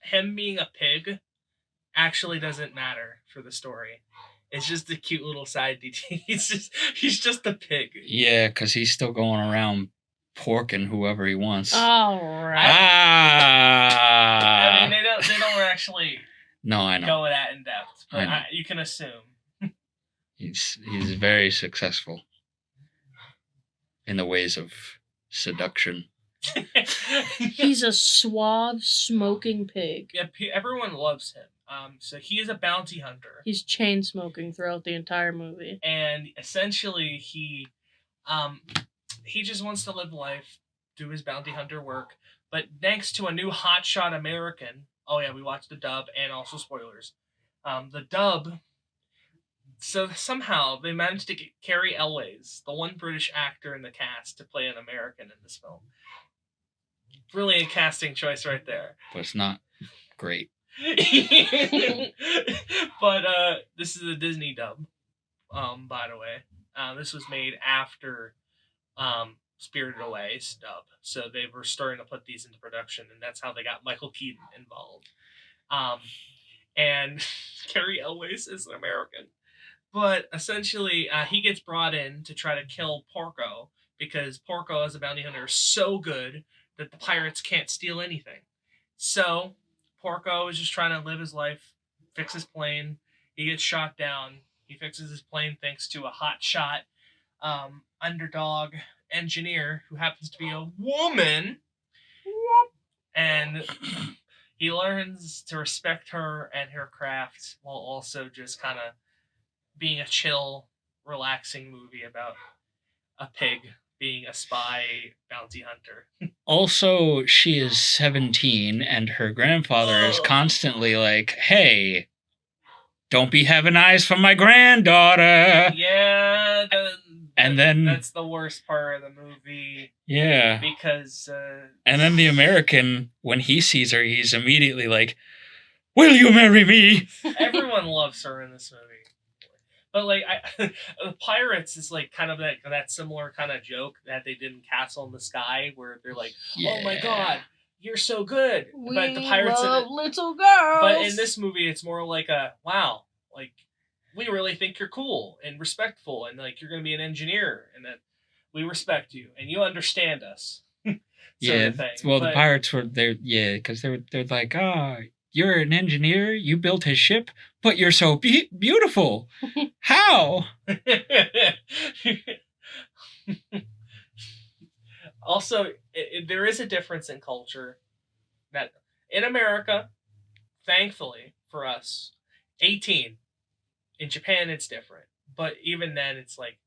him being a pig actually doesn't matter for the story. It's just a cute little side detail. He's just a pig. Yeah, because he's still going around porking whoever he wants. All right. I mean, they don't actually No, I know. go that in depth, but I know. you can assume. He's very successful in the ways of seduction. He's a suave, smoking pig. Yeah, everyone loves him. So he is a bounty hunter. He's chain smoking throughout the entire movie. And essentially he just wants to live life, do his bounty hunter work, but thanks to a new hotshot American. Oh yeah, we watched the dub and also spoilers. The dub. So somehow they managed to get Carrie Elways, the one British actor in the cast, to play an American in this film. Brilliant casting choice right there. But it's not great. But this is a Disney dub, by the way. This was made after Spirited Away's dub, so they were starting to put these into production, and that's how they got Michael Keaton involved. And Carrie Elways is an American, but essentially he gets brought in to try to kill Porco because Porco as a bounty hunter is so good that the pirates can't steal anything. So Porco is just trying to live his life, fix his plane. He gets shot down. He fixes his plane thanks to a hotshot underdog engineer who happens to be a woman. And he learns to respect her and her craft while also just kind of being a chill, relaxing movie about a pig being a spy bounty hunter. Also, she is 17, and her grandfather is constantly like, hey, don't be having eyes for my granddaughter. Yeah, And then... that's the worst part of the movie. Yeah. Because... and then the American, when he sees her, he's immediately like, will you marry me? Everyone loves her in this movie. But, like, the Pirates is, like, kind of that similar kind of joke that they did in Castle in the Sky, where they're like, oh my god, you're so good. But the Pirates love little girls. But in this movie, it's more like a, wow, like, we really think you're cool and respectful, and, like, you're going to be an engineer, and that we respect you, and you understand us. Yeah, well, the Pirates were there, yeah, because they're like, you're an engineer, you built his ship, but you're so beautiful. How? Also, there is a difference in culture that in America, thankfully for us, 18. In Japan, it's different. But even then, it's like,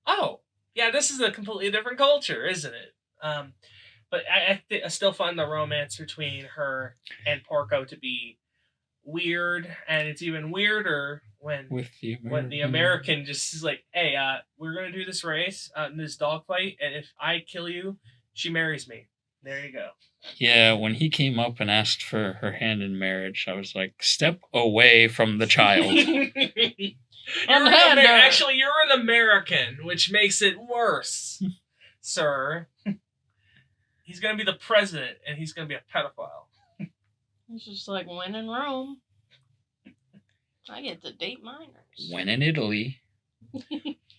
oh, yeah, this is a completely different culture, isn't it? But I still find the romance between her and Porco to be weird, and it's even weirder when the American just is like, hey, we're gonna do this race, this dogfight, and if I kill you, she marries me. There you go. Yeah, when he came up and asked for her hand in marriage, I was like, step away from the child. Actually, you're an American, which makes it worse, sir. He's going to be the president, and he's going to be a pedophile. It's just like when in Rome. I get to date minors. When in Italy.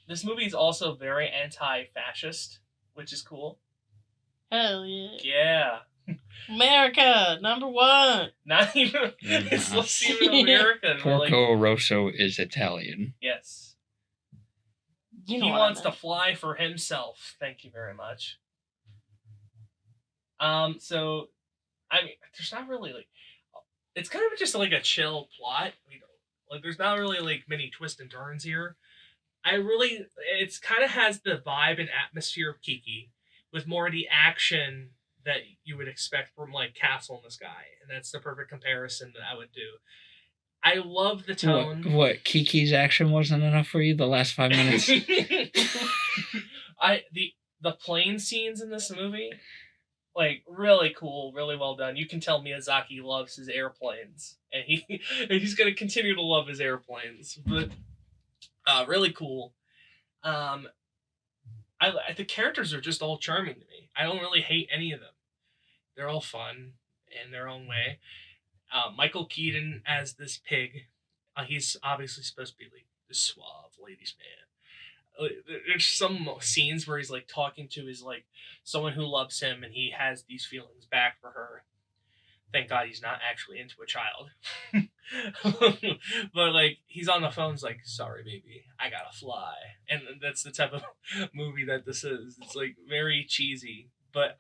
This movie is also very anti-fascist, which is cool. Hell yeah. Yeah. America, #1. Not even... It's less even American. Porco Rosso is Italian. Yes. You know he wants to fly for himself. Thank you very much. So, I mean, there's not really, like, it's kind of just, like, a chill plot. Like, there's not really, like, many twists and turns here. It's kind of has the vibe and atmosphere of Kiki, with more of the action that you would expect from, like, Castle in the Sky. And that's the perfect comparison that I would do. I love the tone. What, Kiki's action wasn't enough for you the last 5 minutes? The plane scenes in this movie... Like, really cool, really well done. You can tell Miyazaki loves his airplanes, and he's gonna continue to love his airplanes. But really cool. Um, the characters are just all charming to me. I don't really hate any of them. They're all fun in their own way. Michael Keaton as this pig. He's obviously supposed to be like the suave ladies' man. There's some scenes where he's like talking to his like someone who loves him, and he has these feelings back for her. Thank God he's not actually into a child. But like he's on the phone's like, sorry baby, I gotta fly. And that's the type of movie that this is. It's like very cheesy, but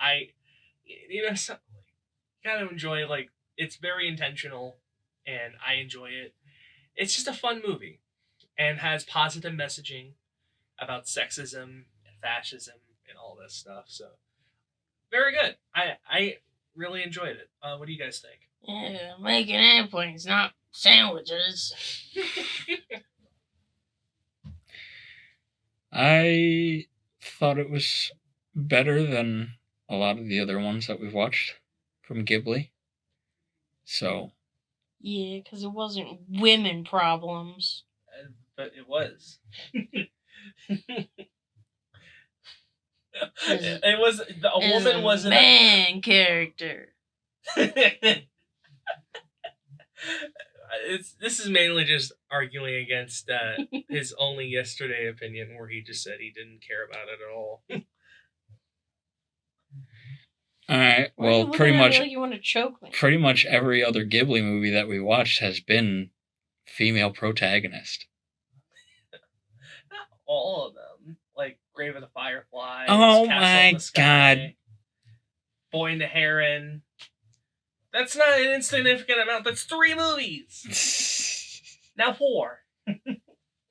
gotta enjoy, like, it's very intentional and I enjoy it. It's just a fun movie and has positive messaging about sexism and fascism and all this stuff. So very good. I really enjoyed it. What do you guys think? Yeah, making airplanes, not sandwiches. I thought it was better than a lot of the other ones that we've watched from Ghibli. So. Yeah, because it wasn't women problems. But it was. It was a woman wasn't man character. This is mainly just arguing against his only yesterday opinion, where he just said he didn't care about it at all. All right. Well, pretty much. Like you want to choke me. Pretty much every other Ghibli movie that we watched has been female protagonist. Not all of them, like Grave of the Fireflies. Oh Castle my in the Sky, God! Boy and the Heron. That's not an insignificant amount. That's 3 movies. Now 4.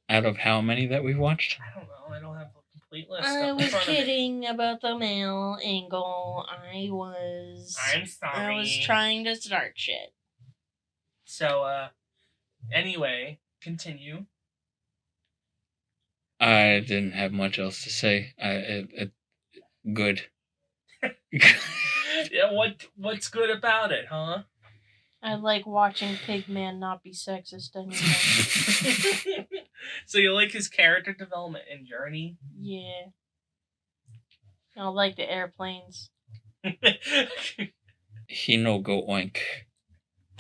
Out of how many that we've watched? I don't know. I don't have a complete list. I was kidding about the male angle. I'm sorry. I was trying to start shit. So, anyway, continue. I didn't have much else to say. Good. Yeah, what's good about it, huh? I like watching Pigman not be sexist anymore. So you like his character development and journey? Yeah. I like the airplanes. He no go oink.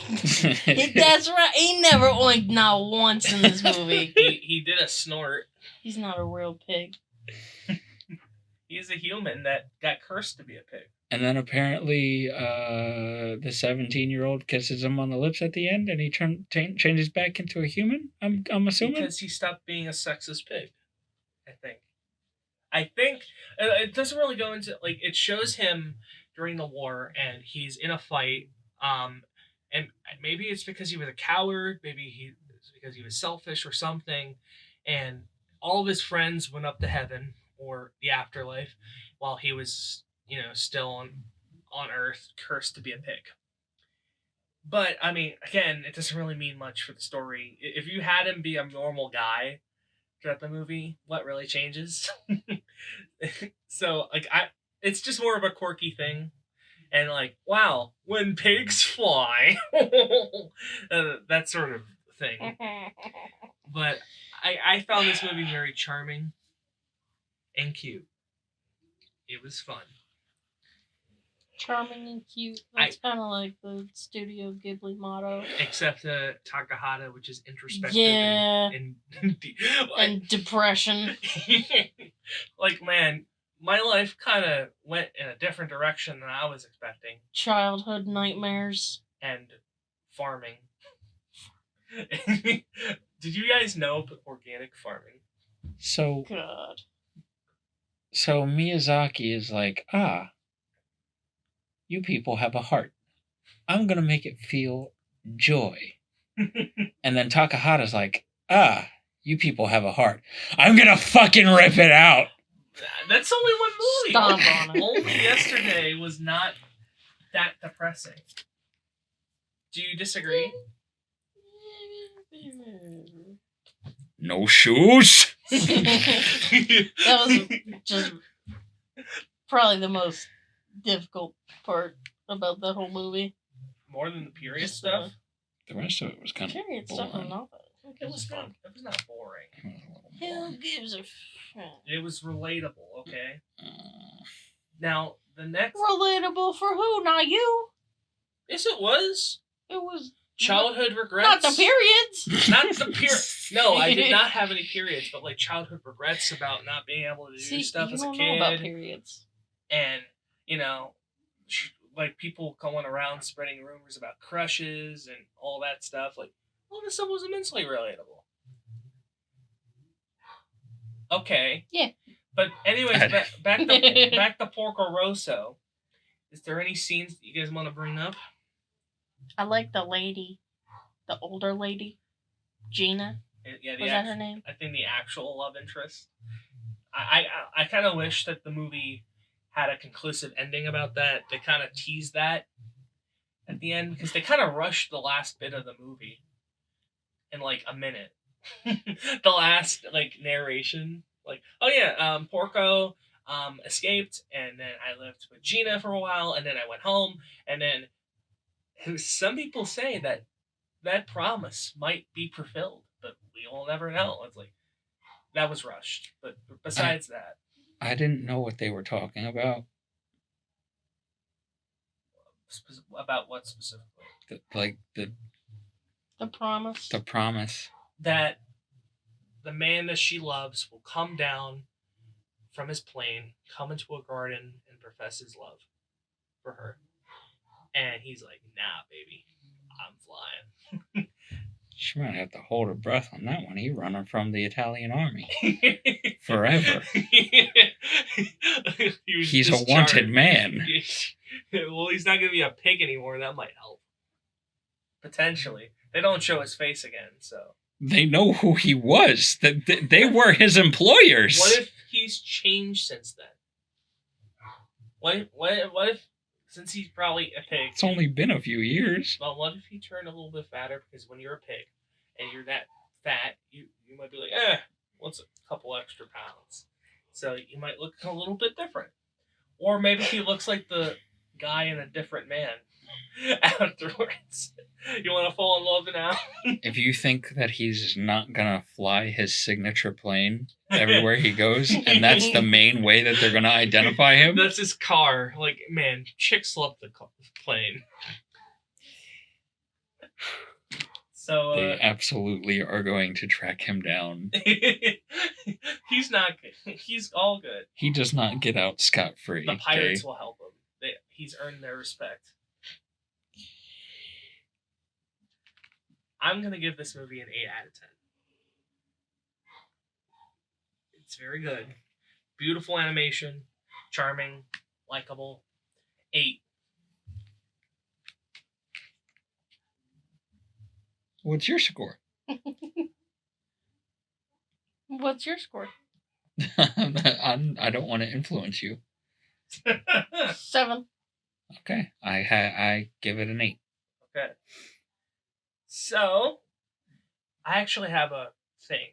That's right. He never oinked not once in this movie. He did a snort. He's not a real pig. He's a human that got cursed to be a pig. And then apparently the 17-year-old kisses him on the lips at the end, and he changes back into a human, I'm assuming? Because he stopped being a sexist pig, I think it doesn't really go into, like, it shows him during the war, and he's in a fight, and maybe it's because he was a coward, maybe it's because he was selfish or something, and all of his friends went up to heaven, or the afterlife, while he was, still on Earth, cursed to be a pig. But, I mean, again, it doesn't really mean much for the story. If you had him be a normal guy throughout the movie, what really changes? So, like, it's just more of a quirky thing. And, like, wow, when pigs fly. That sort of thing. But I found this movie very charming and cute. It was fun. Charming and cute. That's kind of like the Studio Ghibli motto. Except Takahata, which is introspective. Yeah. And depression. Like, man, my life kind of went in a different direction than I was expecting. Childhood nightmares. And farming. Did you guys know organic farming? So. God. So Miyazaki is like, you people have a heart. I'm going to make it feel joy. And then Takahata's like, you people have a heart. I'm going to fucking rip it out. That's only one movie. Stomp on it. Only Yesterday was not that depressing. Do you disagree? No shoes. That was just probably the most difficult part about the whole movie. More than the period Just, stuff. The rest of it was kind of Period stuff boring. is not It was fun. It was not boring. It was a little Who boring. gives a It was relatable. Okay. Uh, Now the next. relatable for who? Not you. Yes, it was It was childhood regrets. not the periods. Not the period. No, I did not have any periods, but like childhood regrets about not being able to do See, stuff you as a don't know about kid, periods. and you know, like people going around spreading rumors about crushes and all that stuff. Like all this stuff was immensely relatable. Okay. Yeah. But anyways, back to Porco Rosso. Is there any scenes that you guys want to bring up? I like the lady, the older lady, Gina. Yeah, Was that her name? I think the actual love interest. I kind of wish that the movie had a conclusive ending about that. They kind of teased that at the end because they kind of rushed the last bit of the movie in like a minute. The last like narration, like, oh yeah, Porco escaped, and then I lived with Gina for a while, and then I went home, and then some people say that that promise might be fulfilled, but we will never know. It's like that was rushed. But besides that, I didn't know what they were talking about. about what specifically? The promise. The promise. That the man that she loves will come down from his plane, come into a garden, and profess his love for her. And he's like, nah, baby, I'm flying. She might have to hold her breath on that one. He running from the Italian army forever. He's a wanted man. Well, he's not going to be a pig anymore. That might help. Potentially. They don't show his face again, so. They know who he was. They were his employers. What if he's changed since then? What if since he's probably a pig. It's only been a few years. Well, what if he turned a little bit fatter? Because when you're a pig and you're that fat, you might be like, what's a couple extra pounds? So you might look a little bit different. Or maybe he looks like the guy in A Different Man afterwards. You want to fall in love now? If you think that he's not gonna fly his signature plane everywhere he goes, and that's the main way that they're gonna identify him, That's his car. Like, man, chicks love the plane. So they absolutely are going to track him down. he's not good. He's all good. He does not get out scot-free. The pirates will help him. He's earned their respect. I'm going to give this movie an 8 out of 10. It's very good. Beautiful animation. Charming. Likeable. 8. What's your score? What's your score? I don't want to influence you. 7. Okay, I give it an 8. Okay. So, I actually have a thing.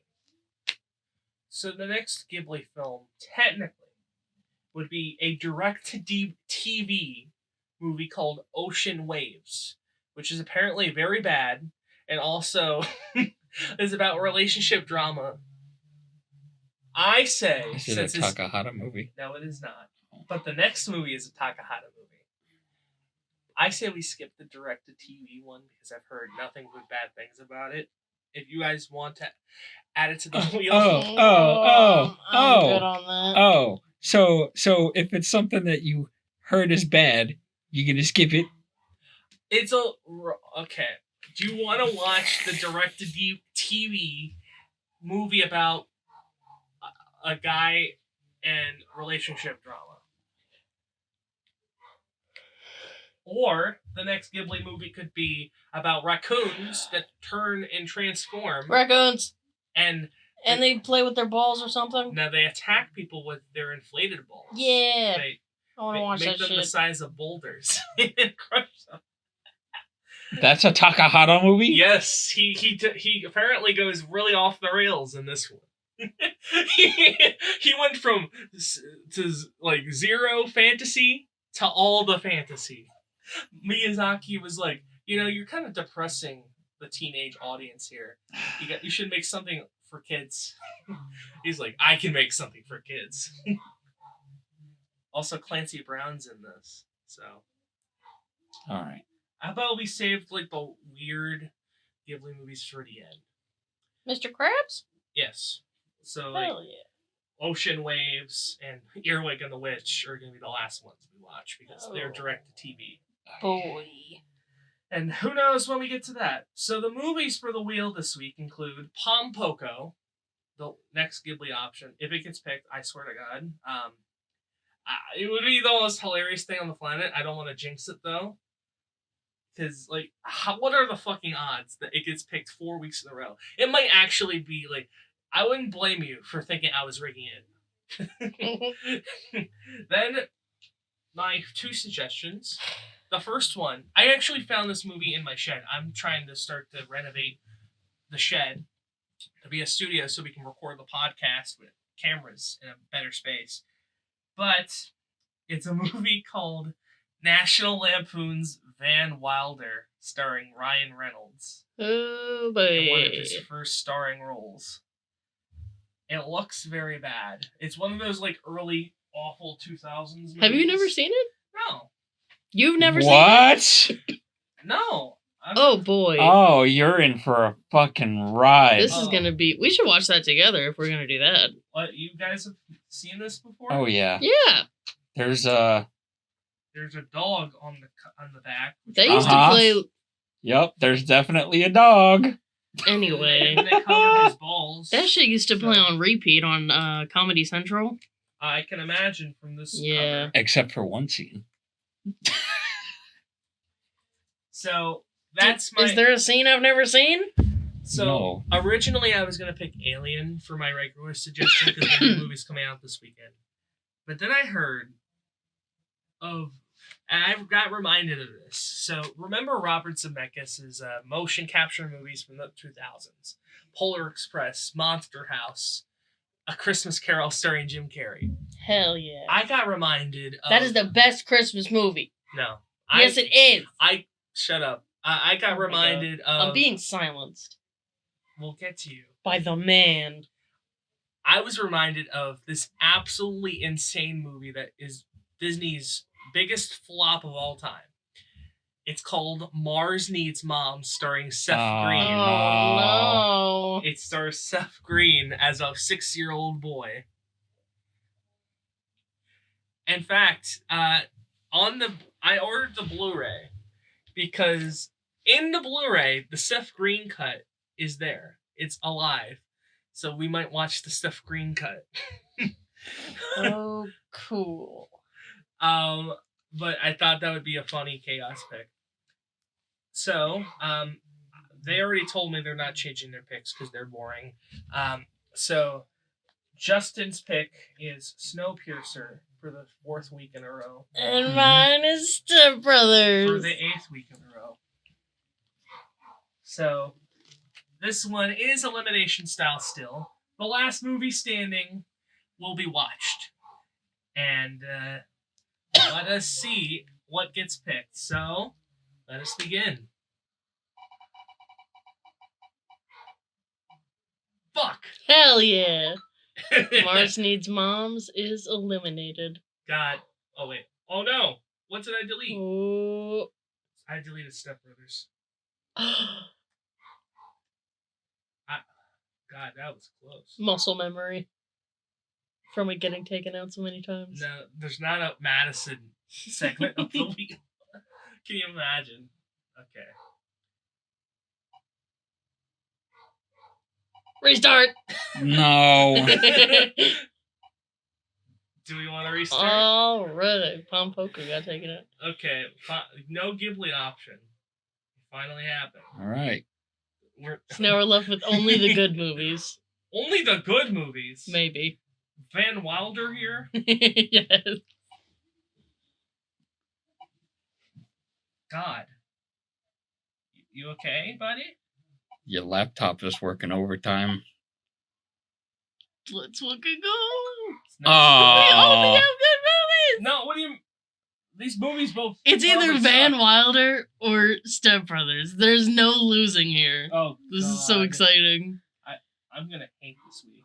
So the next Ghibli film, technically, would be a direct-to-TV movie called Ocean Waves, which is apparently very bad, and also is about relationship drama. I say, This is a Takahata movie. No, it is not. But the next movie is a Takahata movie. I say we skip the direct-to-TV one because I've heard nothing but bad things about it. If you guys want to add it to the wheel. I'm good on that. Oh, so if it's something that you heard is bad, you're gonna skip it? It's a... Okay. Do you want to watch the direct-to-TV movie about a guy and relationship drama? Or the next Ghibli movie could be about raccoons that turn and transform. Raccoons. And they play with their balls or something? Now they attack people with their inflated balls. Yeah. They I want to watch make that them the shit. size of boulders and crush them. That's a Takahata movie? Yes, he apparently goes really off the rails in this one. he went from to like zero fantasy to all the fantasy. Miyazaki was like, you're kind of depressing the teenage audience here. You should make something for kids. He's like, I can make something for kids. Also, Clancy Brown's in this, so. All right. How about we saved like the weird Ghibli movies for the end? Mr. Krabs? Yes. So like, Hell yeah. Ocean Waves and Earwig and the Witch are going to be the last ones we watch because they're direct to TV. Boy. And who knows when we get to that. So the movies for the wheel this week include Pom Poko, the next Ghibli option. If it gets picked, I swear to God. It would be the most hilarious thing on the planet. I don't want to jinx it though. Because, like, what are the fucking odds that it gets picked 4 weeks in a row? It might actually be, like, I wouldn't blame you for thinking I was rigging it. Then, my 2 suggestions. The first one, I actually found this movie in my shed. I'm trying to start to renovate the shed to be a studio so we can record the podcast with cameras in a better space. But it's a movie called National Lampoon's Van Wilder, starring Ryan Reynolds. Oh, In one of boy. his first starring roles. It looks very bad. It's one of those, like, early, awful 2000s movies. Have you never seen it? No. You've never seen What? No. Oh, boy. Oh, you're in for a fucking ride. This is gonna be... We should watch that together if we're gonna do that. What, you guys have seen this before? Oh yeah. Yeah. There's There's a dog on the back. They used to Uh-huh. play... Yep, there's definitely a dog. Anyway. And they cover his balls. That shit used to play on repeat on Comedy Central. I can imagine from this Yeah. cover. Except for one scene. So that's my. Is there a scene I've never seen? So No. originally I was gonna pick Alien for my regular suggestion because the new movie's coming out this weekend. But then I heard of, and I got reminded of this. So remember Robert Zemeckis' motion capture movies from the 2000s, Polar Express, Monster House, A Christmas Carol starring Jim Carrey. Hell yeah. I got reminded of That is the best Christmas movie. no. Yes, it is. I shut up. I got Oh my reminded of. I'm being silenced We'll get to you. by the man. I was reminded of this absolutely insane movie that is Disney's biggest flop of all time. It's called Mars Needs Mom, starring Seth Green. Oh, no. It stars Seth Green as a 6-year-old boy. In fact, I ordered the Blu-ray because in the Blu-ray, the Seth Green cut is there. It's alive. So we might watch the Seth Green cut. Oh, cool. But I thought that would be a funny chaos pick. So, they already told me they're not changing their picks because they're boring. So Justin's pick is Snowpiercer for the 4th week in a row. And mine is Step Brothers. For the 8th week in a row. So, this one is elimination style still. The last movie standing will be watched. And let us see what gets picked. So, let us begin. Fuck! Hell yeah. Mars Needs Moms is eliminated. God. Oh, wait. Oh, no. What did I delete? Oh. I deleted Step Brothers. God, that was close. Muscle memory. From it getting taken out so many times. No, there's not a Madison segment of the wheel. Can you imagine? Okay. Restart! No. Do we want to restart? Alright. Pom Poko got taken out. Okay. No Ghibli option. It finally happened. All right. So now we're left with only the good movies. Only the good movies. Maybe. Van Wilder here? Yes. God. You okay, buddy? Your laptop is working overtime. Let's fucking go! No. We only Oh. have good movies! No, what do you... These movies both. It's either probably Van suck. Wilder or Step Brothers. There's no losing here. Oh, This is so God. exciting. I'm gonna hate this week.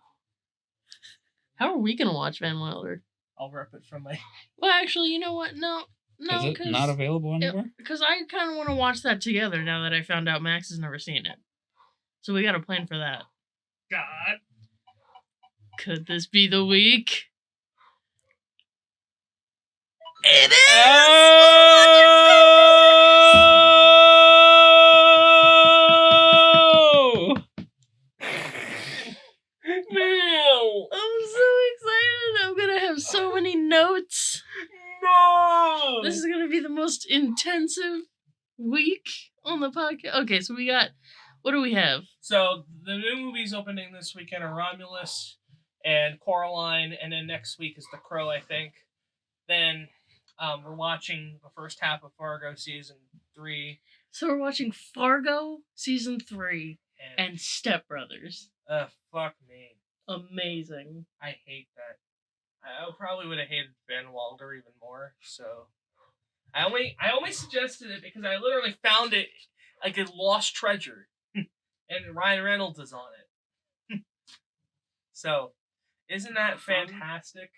How are we gonna watch Van Wilder? I'll rip it from my. Well, actually, you know what? No, Is it not available anywhere? Because I kind of want to watch that together now that I found out Max has never seen it. So we got to plan for that. God. Could this be the week? It is! Oh! No. I'm so excited. I'm going to have so many notes. No. This is going to be the most intensive week on the podcast. Okay, so we got, what do we have? So the new movies opening this weekend are Romulus and Coraline, and then next week is The Crow, I think. Then we're watching the first half of Fargo season 3. So we're watching Fargo season 3 and Step Brothers. Fuck me. Amazing. I hate that. I probably would have hated Van Wilder even more. So I only suggested it because I literally found it like a lost treasure, and Ryan Reynolds is on it. So isn't that fantastic?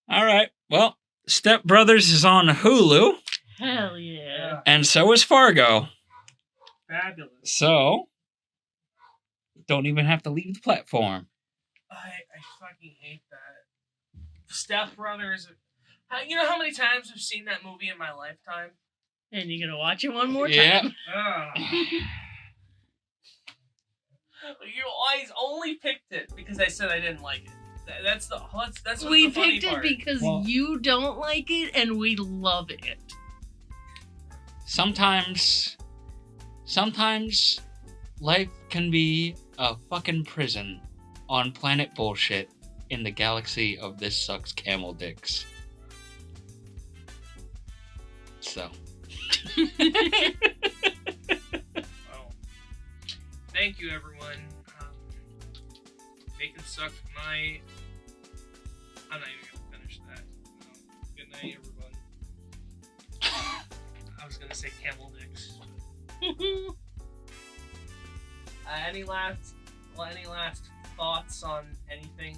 All right. Well, Step Brothers is on Hulu, Hell yeah. and so is Fargo. Fabulous. So, don't even have to leave the platform. I fucking hate that. Step Brothers. You know how many times I've seen that movie in my lifetime? And you're going to watch it one more Yeah. time. You always only picked it because I said I didn't like it. That's what We the funny picked it part. because Well- you don't like it and we love it. Sometimes life can be a fucking prison on planet bullshit in the galaxy of This Sucks Camel Dicks. So. Well, thank you, everyone. Bacon sucked my. I'm not even gonna finish that. Good night, everyone. I was gonna say camel dicks. Any last thoughts on anything?